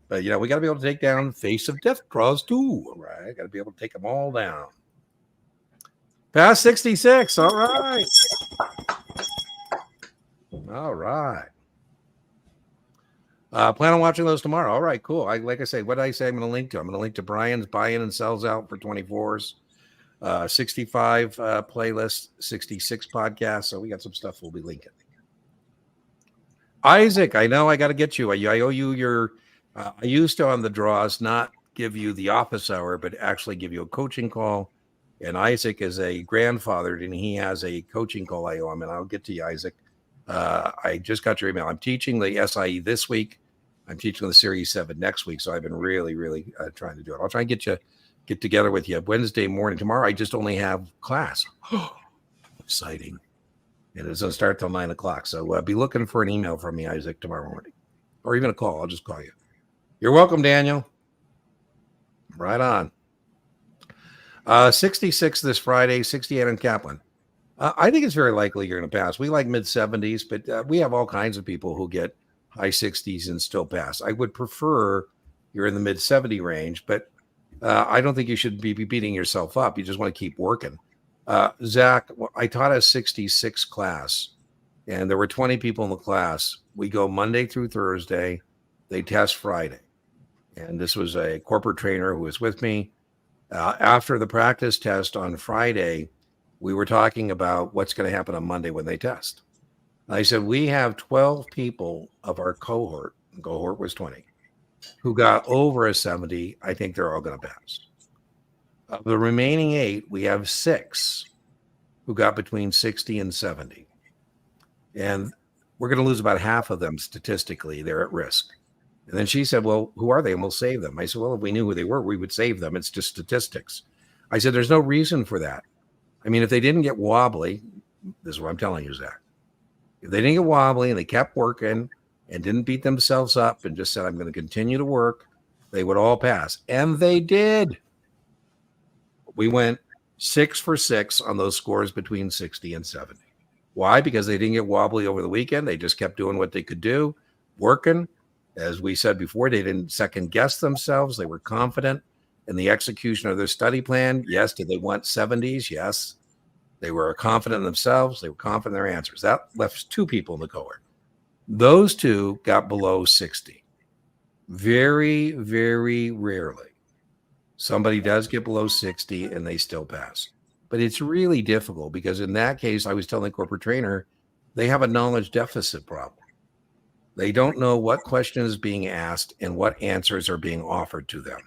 But, we got to be able to take down face of death draws too. All right. Got to be able to take them all down. Past 66. All right. All right. Plan on watching those tomorrow. All right, cool. Like I say, what did I say I'm going to link to? I'm going to link to Brian's buy-in and sells out for 24s, 65 playlist, 66 podcasts. So we got some stuff we'll be linking. Isaac, I know I got to get you. I owe you your, I used to on the draws not give you the office hour, but actually give you a coaching call. And Isaac is a grandfather, and he has a coaching call I owe him, and I'll get to you, Isaac. I just got your email. I'm teaching the SIE this week. I'm teaching the Series 7 next week, so I've been really, really trying to do it. I'll try and get together with you Wednesday morning. Tomorrow, I just only have class. Exciting. And it's going to start till 9 o'clock. So be looking for an email from me, Isaac, tomorrow morning. Or even a call. I'll just call you. You're welcome, Daniel. Right on. 66 this Friday, 68 on Kaplan. I think it's very likely you're going to pass. We like mid-70s, but we have all kinds of people who get high 60s and still pass. I would prefer you're in the mid-70 range, but I don't think you should be beating yourself up. You just want to keep working. Zach, I taught a 66 class, and there were 20 people in the class. We go Monday through Thursday. They test Friday. And this was a corporate trainer who was with me. After the practice test on Friday, we were talking about what's going to happen on Monday when they test. I said, we have 12 people of our cohort was 20, who got over a 70. I think they're all going to pass. Of the remaining 8, we have 6 who got between 60 and 70. And we're going to lose about half of them statistically. They're at risk. And then she said, well, who are they? And we'll save them. I said, well, if we knew who they were, we would save them. It's just statistics. I said, there's no reason for that. I mean, if they didn't get wobbly, this is what I'm telling you, Zach. If they didn't get wobbly and they kept working and didn't beat themselves up and just said, I'm going to continue to work, they would all pass. And they did. We went 6 for 6 on those scores between 60 and 70. Why? Because they didn't get wobbly over the weekend. They just kept doing what they could do, working. As we said before, they didn't second guess themselves. They were confident in the execution of their study plan. Yes. Did they want 70s? Yes. They were confident in themselves. They were confident in their answers. That left 2 people in the cohort. Those 2 got below 60. Very, very rarely somebody does get below 60 and they still pass. But it's really difficult because in that case, I was telling the corporate trainer, they have a knowledge deficit problem. They don't know what question is being asked and what answers are being offered to them.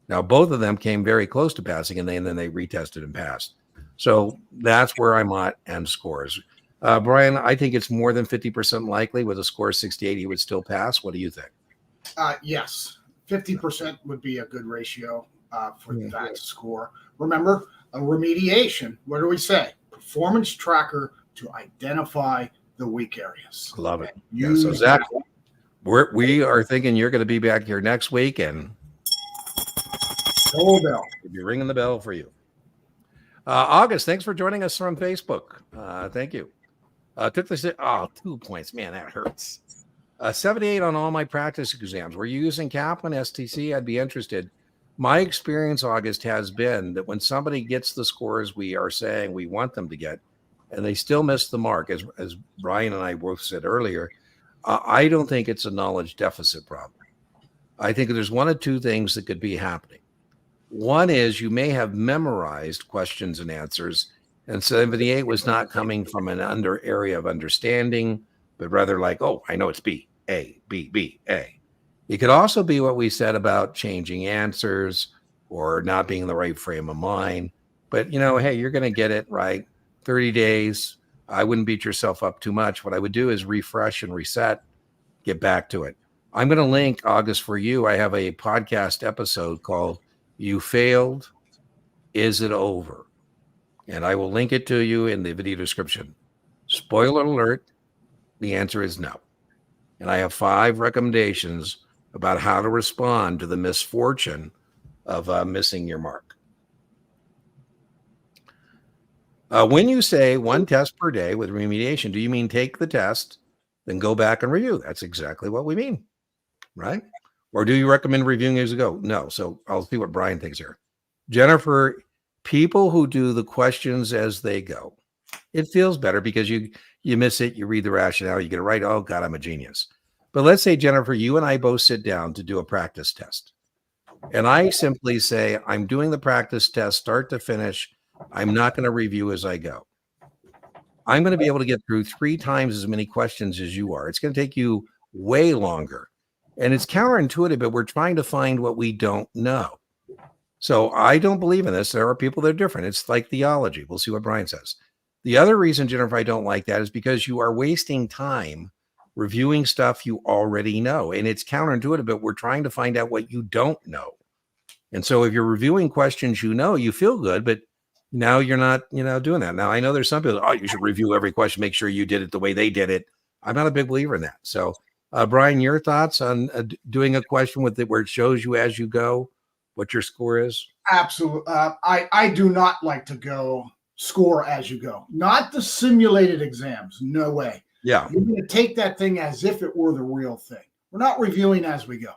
Now, both of them came very close to passing, and then they retested and passed. So that's where I'm at and scores. Brian, I think it's more than 50% likely with a score of 68, he would still pass. What do you think? Yes, 50% would be a good ratio for that score. Remember, a remediation, what do we say? Performance tracker to identify the weak areas. Love it. Yeah, so Zach, we are thinking you're going to be back here next week, and we'll be ringing the bell for you. August, thanks for joining us from Facebook. Thank you. Took this. 2 points. Man, that hurts. 78 on all my practice exams. Were you using Kaplan, STC? I'd be interested. My experience, August, has been that when somebody gets the scores we are saying we want them to get, and they still miss the mark, as Brian and I both said earlier, I don't think it's a knowledge deficit problem. I think there's 1 of 2 things that could be happening. One is you may have memorized questions and answers, and 78 was not coming from an area of understanding, but rather like, oh, I know it's B, A, B, B, A. It could also be what we said about changing answers or not being in the right frame of mind. But, hey, you're going to get it right. 30 days. I wouldn't beat yourself up too much. What I would do is refresh and reset, get back to it. I'm going to link, August, for you. I have a podcast episode called You Failed, Is It Over? And I will link it to you in the video description. Spoiler alert, the answer is no. And I have 5 recommendations about how to respond to the misfortune of missing your mark. When you say 1 test per day with remediation, do you mean take the test, then go back and review? That's exactly what we mean, right? Or do you recommend reviewing as you go? No. So I'll see what Brian thinks here. Jennifer, people who do the questions as they go, it feels better because you miss it, you read the rationale, you get it right. Oh, God, I'm a genius. But let's say, Jennifer, you and I both sit down to do a practice test. And I simply say, I'm doing the practice test start to finish. I'm not going to review as I go. I'm going to be able to get through 3 times as many questions as you are. It's going to take you way longer. And it's counterintuitive, but we're trying to find what we don't know. So I don't believe in this. There are people that are different. It's like theology. We'll see what Brian says. The other reason, Jennifer, I don't like that is because you are wasting time reviewing stuff you already know. And it's counterintuitive, but we're trying to find out what you don't know. And so if you're reviewing questions you feel good, but now you're not, doing that. Now, I know there's some people, you should review every question, make sure you did it the way they did it. I'm not a big believer in that. So, Brian, your thoughts on doing a question with it where it shows you as you go what your score is? Absolutely. I do not like to go score as you go. Not the simulated exams. No way. Yeah. You're going to take that thing as if it were the real thing. We're not reviewing as we go.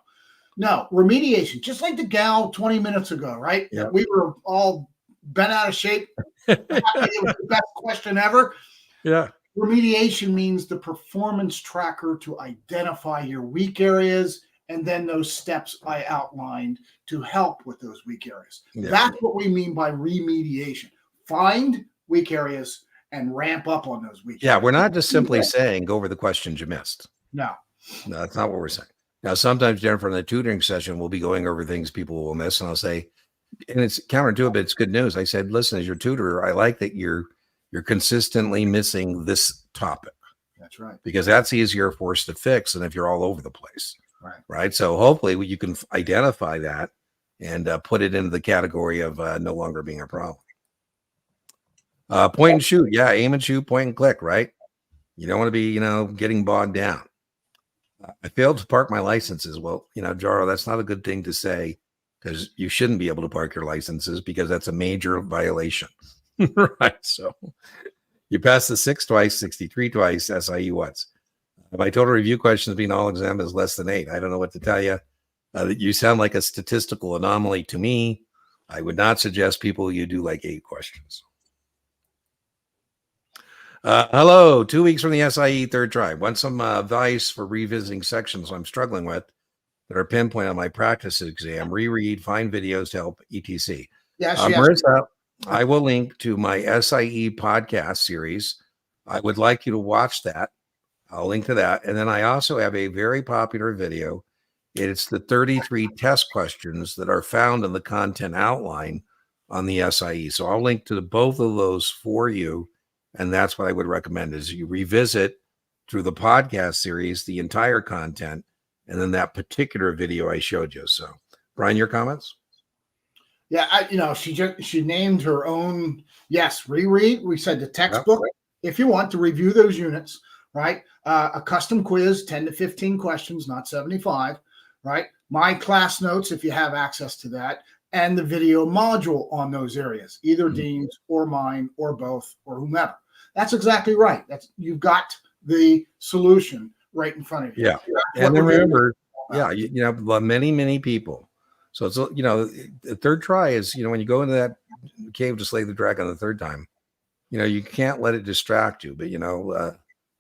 No, remediation, just like the gal 20 minutes ago, right? Yeah. We were all bent out of shape. It was the best question ever. Yeah. Remediation means the performance tracker to identify your weak areas and then those steps I outlined to help with those weak areas. Yeah. That's what we mean by remediation. Find weak areas and ramp up on those weak areas. We're not just simply saying go over the questions you missed. No, that's not what we're saying. Now, sometimes, Jennifer, in the tutoring session, we'll be going over things people will miss, and I'll say, and it's counterintuitive, but it's good news. I said, listen, as your tutor, I like that you're consistently missing this topic. That's right. Because that's easier for us to fix than if you're all over the place. Right. So hopefully you can identify that and put it into the category of no longer being a problem. Point and shoot. Yeah. Aim and shoot, point and click. Right. You don't want to be, getting bogged down. I failed to park my licenses. Well, Jaro, that's not a good thing to say because you shouldn't be able to park your licenses because that's a major violation. Right. So you passed the 6 twice, 63 twice, SIE once. My total review questions being all exam is less than 8. I don't know what to tell you. You sound like a statistical anomaly to me. I would not suggest people you do like 8 questions. Hello, 2 weeks from the SIE, third try. Want some advice for revisiting sections I'm struggling with that are pinpoint on my practice exam? Reread, find videos to help, etc. Yes, Marissa, I will link to my SIE podcast series. I would like you to watch that. I'll link to that. And then I also have a very popular video. It's the 33 test questions that are found in the content outline on the SIE. So I'll link to both of those for you. And that's what I would recommend is you revisit through the podcast series, the entire content, and then that particular video I showed you. So Brian, your comments? Yeah, she named her own. Yes, reread. We said the textbook. Yep. If you want to review those units, right? A custom quiz, 10 to 15 questions, not 75, right? My class notes, if you have access to that, and the video module on those areas, either Dean's or mine or both or whomever. That's exactly right. You've got the solution right in front of you. Yeah, and then remember, many people. So it's the third try is when you go into that cave to slay the dragon the third time, you can't let it distract you. But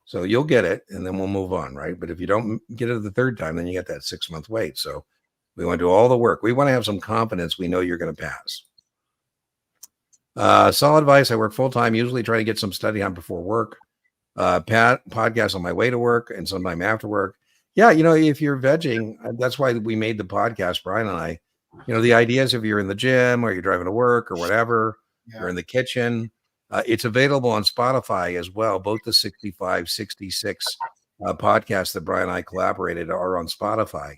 so you'll get it, and then we'll move on, right? But if you don't get it the third time, then you get that 6-month wait. So we want to do all the work. We want to have some confidence. We know you're going to pass. Solid advice. I work full time. Usually try to get some study on before work. Podcast on my way to work and sometime after work. Yeah, if you're vegging, that's why we made the podcast, Brian and I. The idea is if you're in the gym or you're driving to work or whatever, you're in the kitchen. It's available on Spotify as well. Both the 65, 66 podcasts that Brian and I collaborated are on Spotify.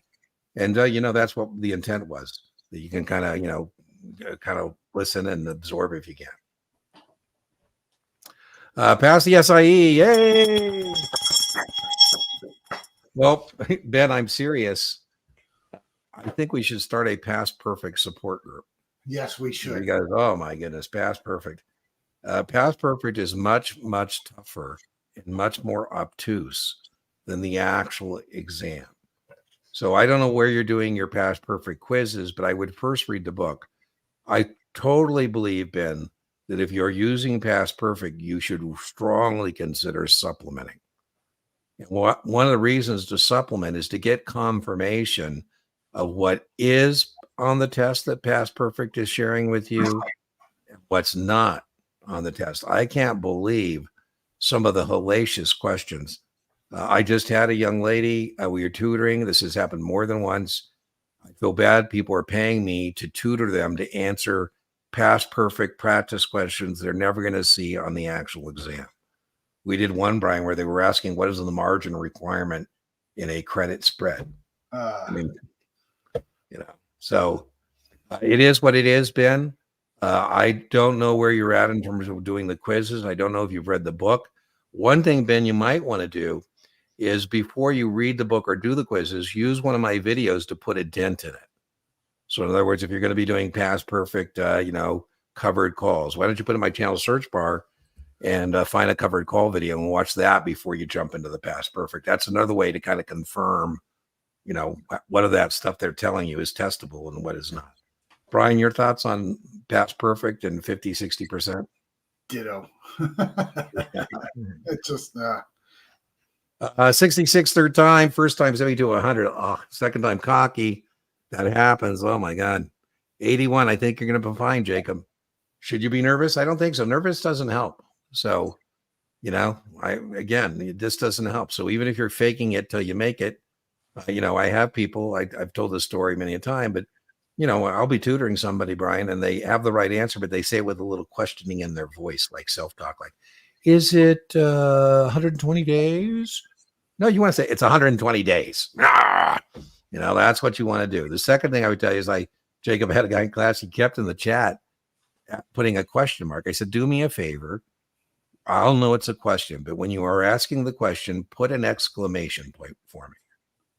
And, that's what the intent was, that you can kind of listen and absorb if you can. Pass the SIE. Yay. Well, Ben, I'm serious. I think we should start a Past Perfect support group. Yes, we should. You guys, oh my goodness, Past Perfect. Past Perfect is much, much tougher and much more obtuse than the actual exam. So I don't know where you're doing your Past Perfect quizzes, but I would first read the book. I totally believe, Ben, that if you're using Past Perfect, you should strongly consider supplementing. One of the reasons to supplement is to get confirmation of what is on the test that Past Perfect is sharing with you and what's not on the test. I can't believe some of the hellacious questions. I just had a young lady, we were tutoring. This has happened more than once. I feel bad. People are paying me to tutor them to answer Past Perfect practice questions they're never going to see on the actual exam. We did one, Brian, where they were asking what is the margin requirement in a credit spread. So it is what it is, Ben. I don't know where you're at in terms of doing the quizzes. I don't know if you've read the book. One thing, Ben, you might want to do is before you read the book or do the quizzes, use one of my videos to put a dent in it. So in other words, if you're going to be doing Past Perfect, covered calls, why don't you put in my channel search bar and find a covered call video and watch that before you jump into the Past Perfect. That's another way to kind of confirm, what of that stuff they're telling you is testable and what is not. Brian, your thoughts on Past Perfect and 50, 60%? Ditto. It's just 66 third time, first time 70 to 100. Oh, second time cocky. That happens. Oh my God. 81. I think you're going to be fine, Jacob. Should you be nervous? I don't think so. Nervous doesn't help. So, this doesn't help. So even if you're faking it till you make it, I have people, I've told this story many a time, but I'll be tutoring somebody, Brian, and they have the right answer, but they say it with a little questioning in their voice, like self-talk, like, is it 120 days? No, you want to say it's 120 days. That's what you want to do. The second thing I would tell you is Jacob had a guy in class, he kept in the chat putting a question mark. I said, do me a favor, I'll know it's a question, but when you are asking the question, put an exclamation point for me.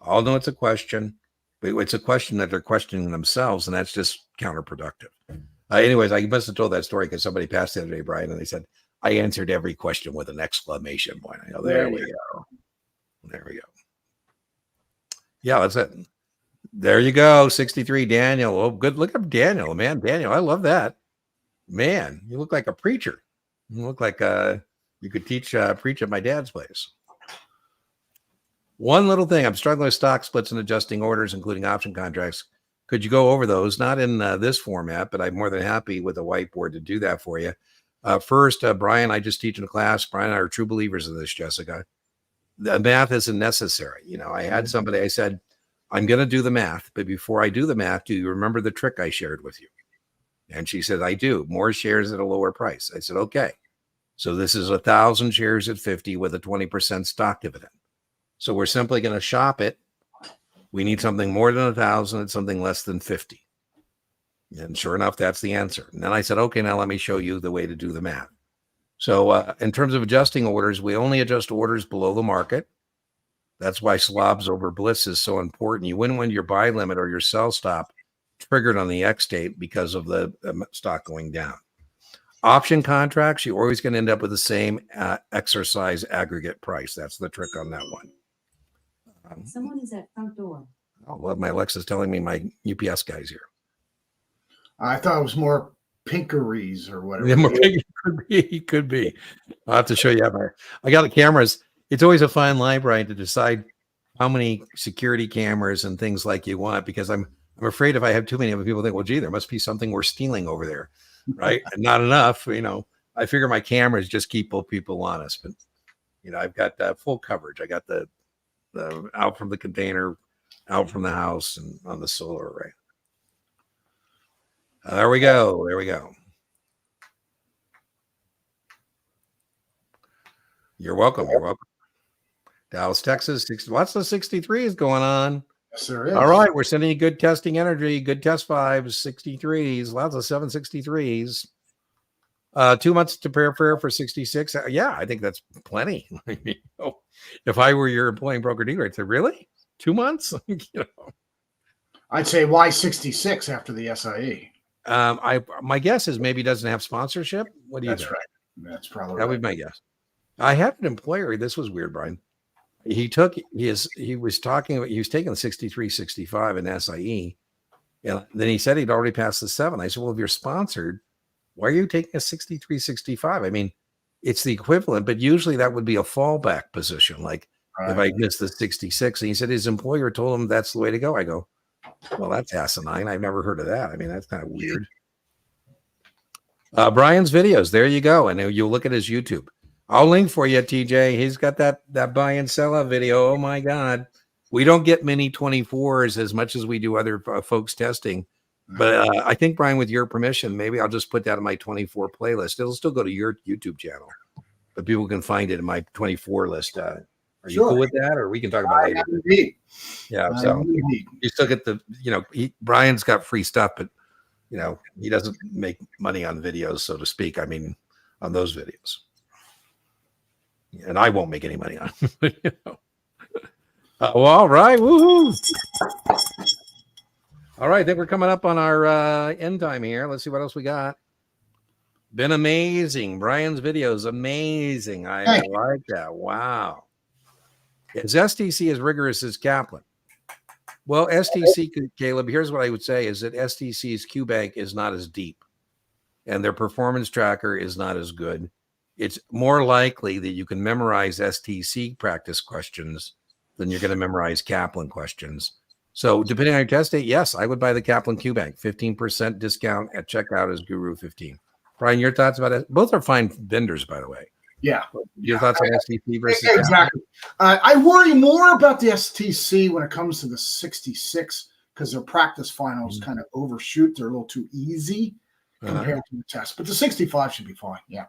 I'll know it's a question, but it's a question that they're questioning themselves, and that's just counterproductive. Anyways, I must have told that story because somebody passed the other day, Brian, and they said, I answered every question with an exclamation point. I go, there we go. There we go. Yeah, that's it. There you go. 63, Daniel. Oh, good. Look up Daniel, man. Daniel, I love that. Man, you look like a preacher. You look like you could preach at my dad's place. One little thing, I'm struggling with stock splits and adjusting orders, including option contracts. Could you go over those? Not in this format, but I'm more than happy with a whiteboard to do that for you. First, Brian, I just teach in a class. Brian and I are true believers in this, Jessica. The math isn't necessary. You know, I had somebody, I said, I'm going to do the math, but before I do the math, do you remember the trick I shared with you? And she said, I do. More shares at a lower price. I said, okay. So this is 1,000 shares at 50 with a 20% stock dividend. So we're simply going to shop it. We need something more than 1,000 and something less than 50. And sure enough, that's the answer. And then I said, okay, now let me show you the way to do the math. So in terms of adjusting orders, we only adjust orders below the market. That's why slobs over bliss is so important. You win when your buy limit or your sell stop triggered on the X date because of the stock going down. Option contracts, you're always going to end up with the same exercise aggregate price. That's the trick on that one. Someone is at front door. Oh, well, my Alexa's telling me my UPS guy's here. I thought it was more pinkeries or whatever. Yeah, more could be. I'll have to show you. I got the cameras. It's always a fine line, Brian, to decide how many security cameras and things like you want, because I'm afraid if I have too many of them, people think, well, gee, there must be something we're stealing over there, right? And not enough. You know, I figure my cameras just keep both people honest, but you know, I've got full coverage. I got the out from the container, out from the house, and on the solar array. There we go. There we go. You're welcome. You're welcome. Dallas, Texas, lots of 63s going on. Yes, there is. All right. We're sending you good testing energy, good test 5s, 63s, lots of 763s. 2 months to prepare for 66. Yeah, I think that's plenty. If I were your employing broker dealer, I'd say, really? 2 months? You know. I'd say why 66 after the SIE? My guess is maybe he doesn't have sponsorship. What do you think? That's right. That's probably That would be my guess. I had an employer. This was weird, Brian. He was taking the 63, 65 in SIE. And then he said he'd already passed the 7. I said, well, if you're sponsored, why are you taking a 63, 65? I mean, it's the equivalent, but usually that would be a fallback position. Like if I missed the 66, and he said his employer told him that's the way to go. I go, well, that's asinine. I've never heard of that. I mean, that's kind of weird. Brian's videos. There you go. And you'll look at his YouTube. I'll link for you, TJ. He's got that buy and sell out video. Oh my God. We don't get many 24s as much as we do other folks testing. But I think, Brian, with your permission, maybe I'll just put that in my 24 playlist. It'll still go to your YouTube channel, but people can find it in my 24 list. Are you cool with that? Or we can talk about it later. Yeah. So you still get Brian's got free stuff, but he doesn't make money on videos, so to speak. I mean, on those videos. And I won't make any money on it. Well, all right. Woohoo. All right. I think we're coming up on our end time here. Let's see what else we got. Been amazing. Brian's videos, amazing. I like that. Wow. Is STC as rigorous as Kaplan? Well, STC, Caleb, here's what I would say is that STC's QBank is not as deep and their performance tracker is not as good. It's more likely that you can memorize STC practice questions than you're going to memorize Kaplan questions. So depending on your test date, yes, I would buy the Kaplan QBank. 15% discount at checkout is Guru 15. Brian, your thoughts about it? Both are fine vendors, by the way. Yeah. Your thoughts on STC versus exactly. I worry more about the STC when it comes to the 66 because their practice finals kind of overshoot. They're a little too easy compared to the test. But the 65 should be fine. Yeah.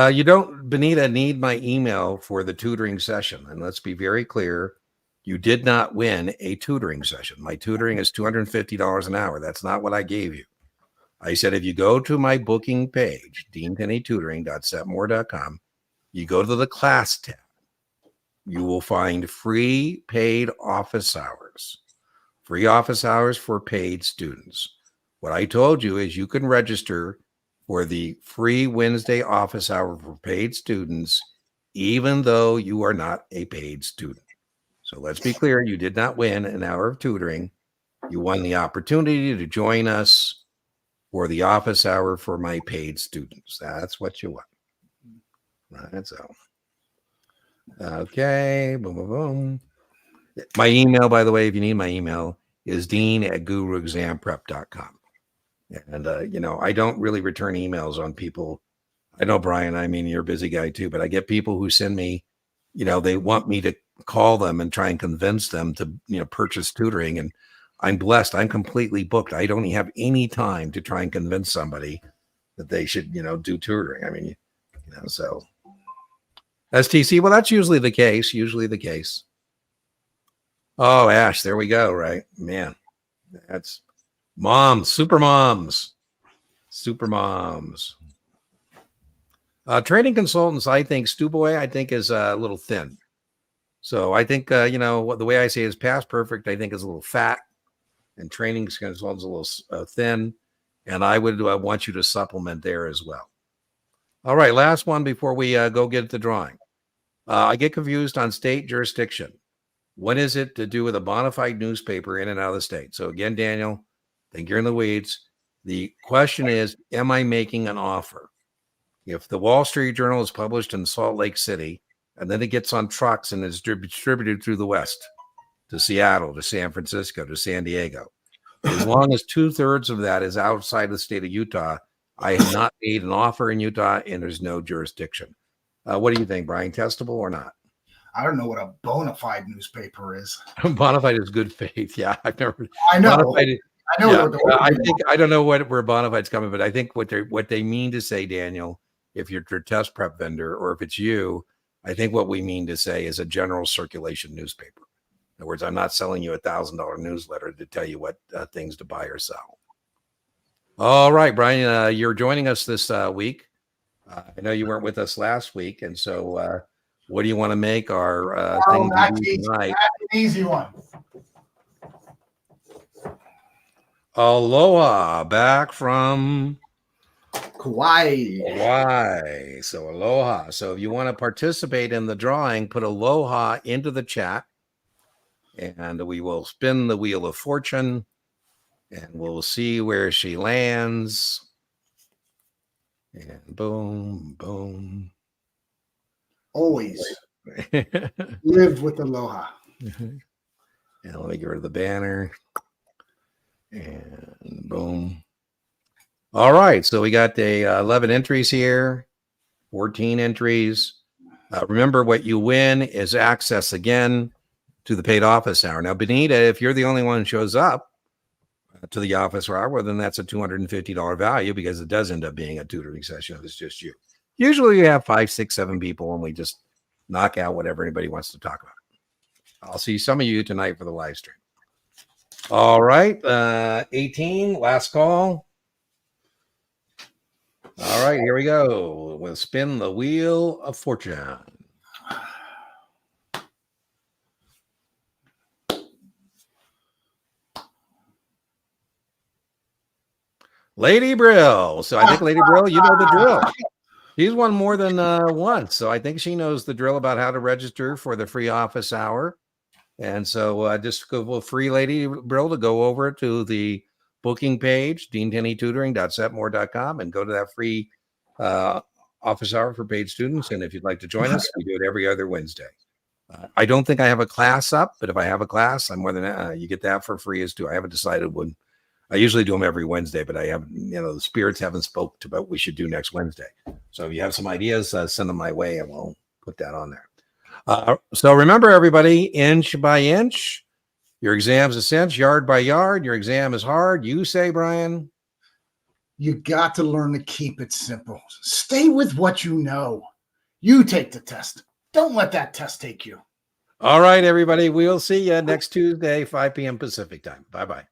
You don't, Benita, need my email for the tutoring session. And let's be very clear. You did not win a tutoring session. My tutoring is $250 an hour. That's not what I gave you. I said, if you go to my booking page, deantenneytutoring.setmore.com, you go to the class tab. You will find free paid office hours. Free office hours for paid students. What I told you is you can register for the free Wednesday office hour for paid students, even though you are not a paid student. So let's be clear, you did not win an hour of tutoring. You won the opportunity to join us for the office hour for my paid students. That's what you want. Right, so. Okay, boom, boom, boom. My email, by the way, if you need my email, is dean@guruexamprep.com. And, I don't really return emails on people. I know, Brian, I mean, you're a busy guy too, but I get people who send me, they want me to call them and try and convince them to, purchase tutoring. And I'm blessed. I'm completely booked. I don't have any time to try and convince somebody that they should, do tutoring. I mean, so STC, well, that's usually the case. Oh, Ash, there we go. Right, man. That's moms, super moms. Training consultants, I think Stuboy, is a little thin. So I think, the way I say it is past perfect, I think is a little fat, and training consultants a little thin. And I would want you to supplement there as well. All right, last one before we go get the drawing. I get confused on state jurisdiction. What is it to do with a bona fide newspaper in and out of the state? So again, Daniel, I think you're in the weeds. The question is, am I making an offer? If the Wall Street Journal is published in Salt Lake City, and then it gets on trucks and is distributed through the West to Seattle, to San Francisco, to San Diego, as long as 2/3 of that is outside the state of Utah, I have not made an offer in Utah, and there's no jurisdiction. What do you think, Brian? Testable or not? I don't know what a bona fide newspaper is. Bona fide is good faith. Yeah, I've never. I know. Fide, I know. Yeah, I don't know where bona fide's coming, but I think what they mean to say, Daniel, if you're a test prep vendor or if it's you, I think what we mean to say is a general circulation newspaper. In other words, I'm not selling you $1,000 newsletter to tell you what things to buy or sell. All right, Brian, you're joining us this week. I know you weren't with us last week, and so what do you want to make our thing to do tonight? That's an easy one. Aloha, back from Kauai. So aloha. So if you want to participate in the drawing, put aloha into the chat, and we will spin the wheel of fortune, and we'll see where she lands. And boom, boom. Always live with aloha. And let me get rid of the banner. And boom. All right. So we got the 11 entries here, 14 entries. Remember, what you win is access again to the paid office hour. Now, Benita, if you're the only one who shows up to the office hour, well, then that's a $250 value, because it does end up being a tutoring session if it's just you. Usually you have 5, 6, 7 people, and we just knock out whatever anybody wants to talk about. I'll see some of you tonight for the live stream. All right. 18, last call. All right, here we go. We'll spin the wheel of fortune. Lady Brill. So I think Lady Brill, you know the drill. She's won more than once. So I think she knows the drill about how to register for the free office hour. And so just go free Lady Brill to go over to the booking page, deantenneytutoring.setmore.com, and go to that free office hour for paid students. And if you'd like to join us, we do it every other Wednesday. I don't think I have a class up, but if I have a class, I'm more than you get that for free as too. I haven't decided when. I usually do them every Wednesday, but I haven't, the spirits haven't spoke to what we should do next Wednesday. So if you have some ideas, send them my way and we'll put that on there. So remember, everybody, inch by inch, your exam's a cinch, yard by yard. Your exam is hard. You say, Brian? You got to learn to keep it simple. Stay with what you know. You take the test. Don't let that test take you. All right, everybody. We'll see you next Tuesday, 5 p.m. Pacific time. Bye-bye.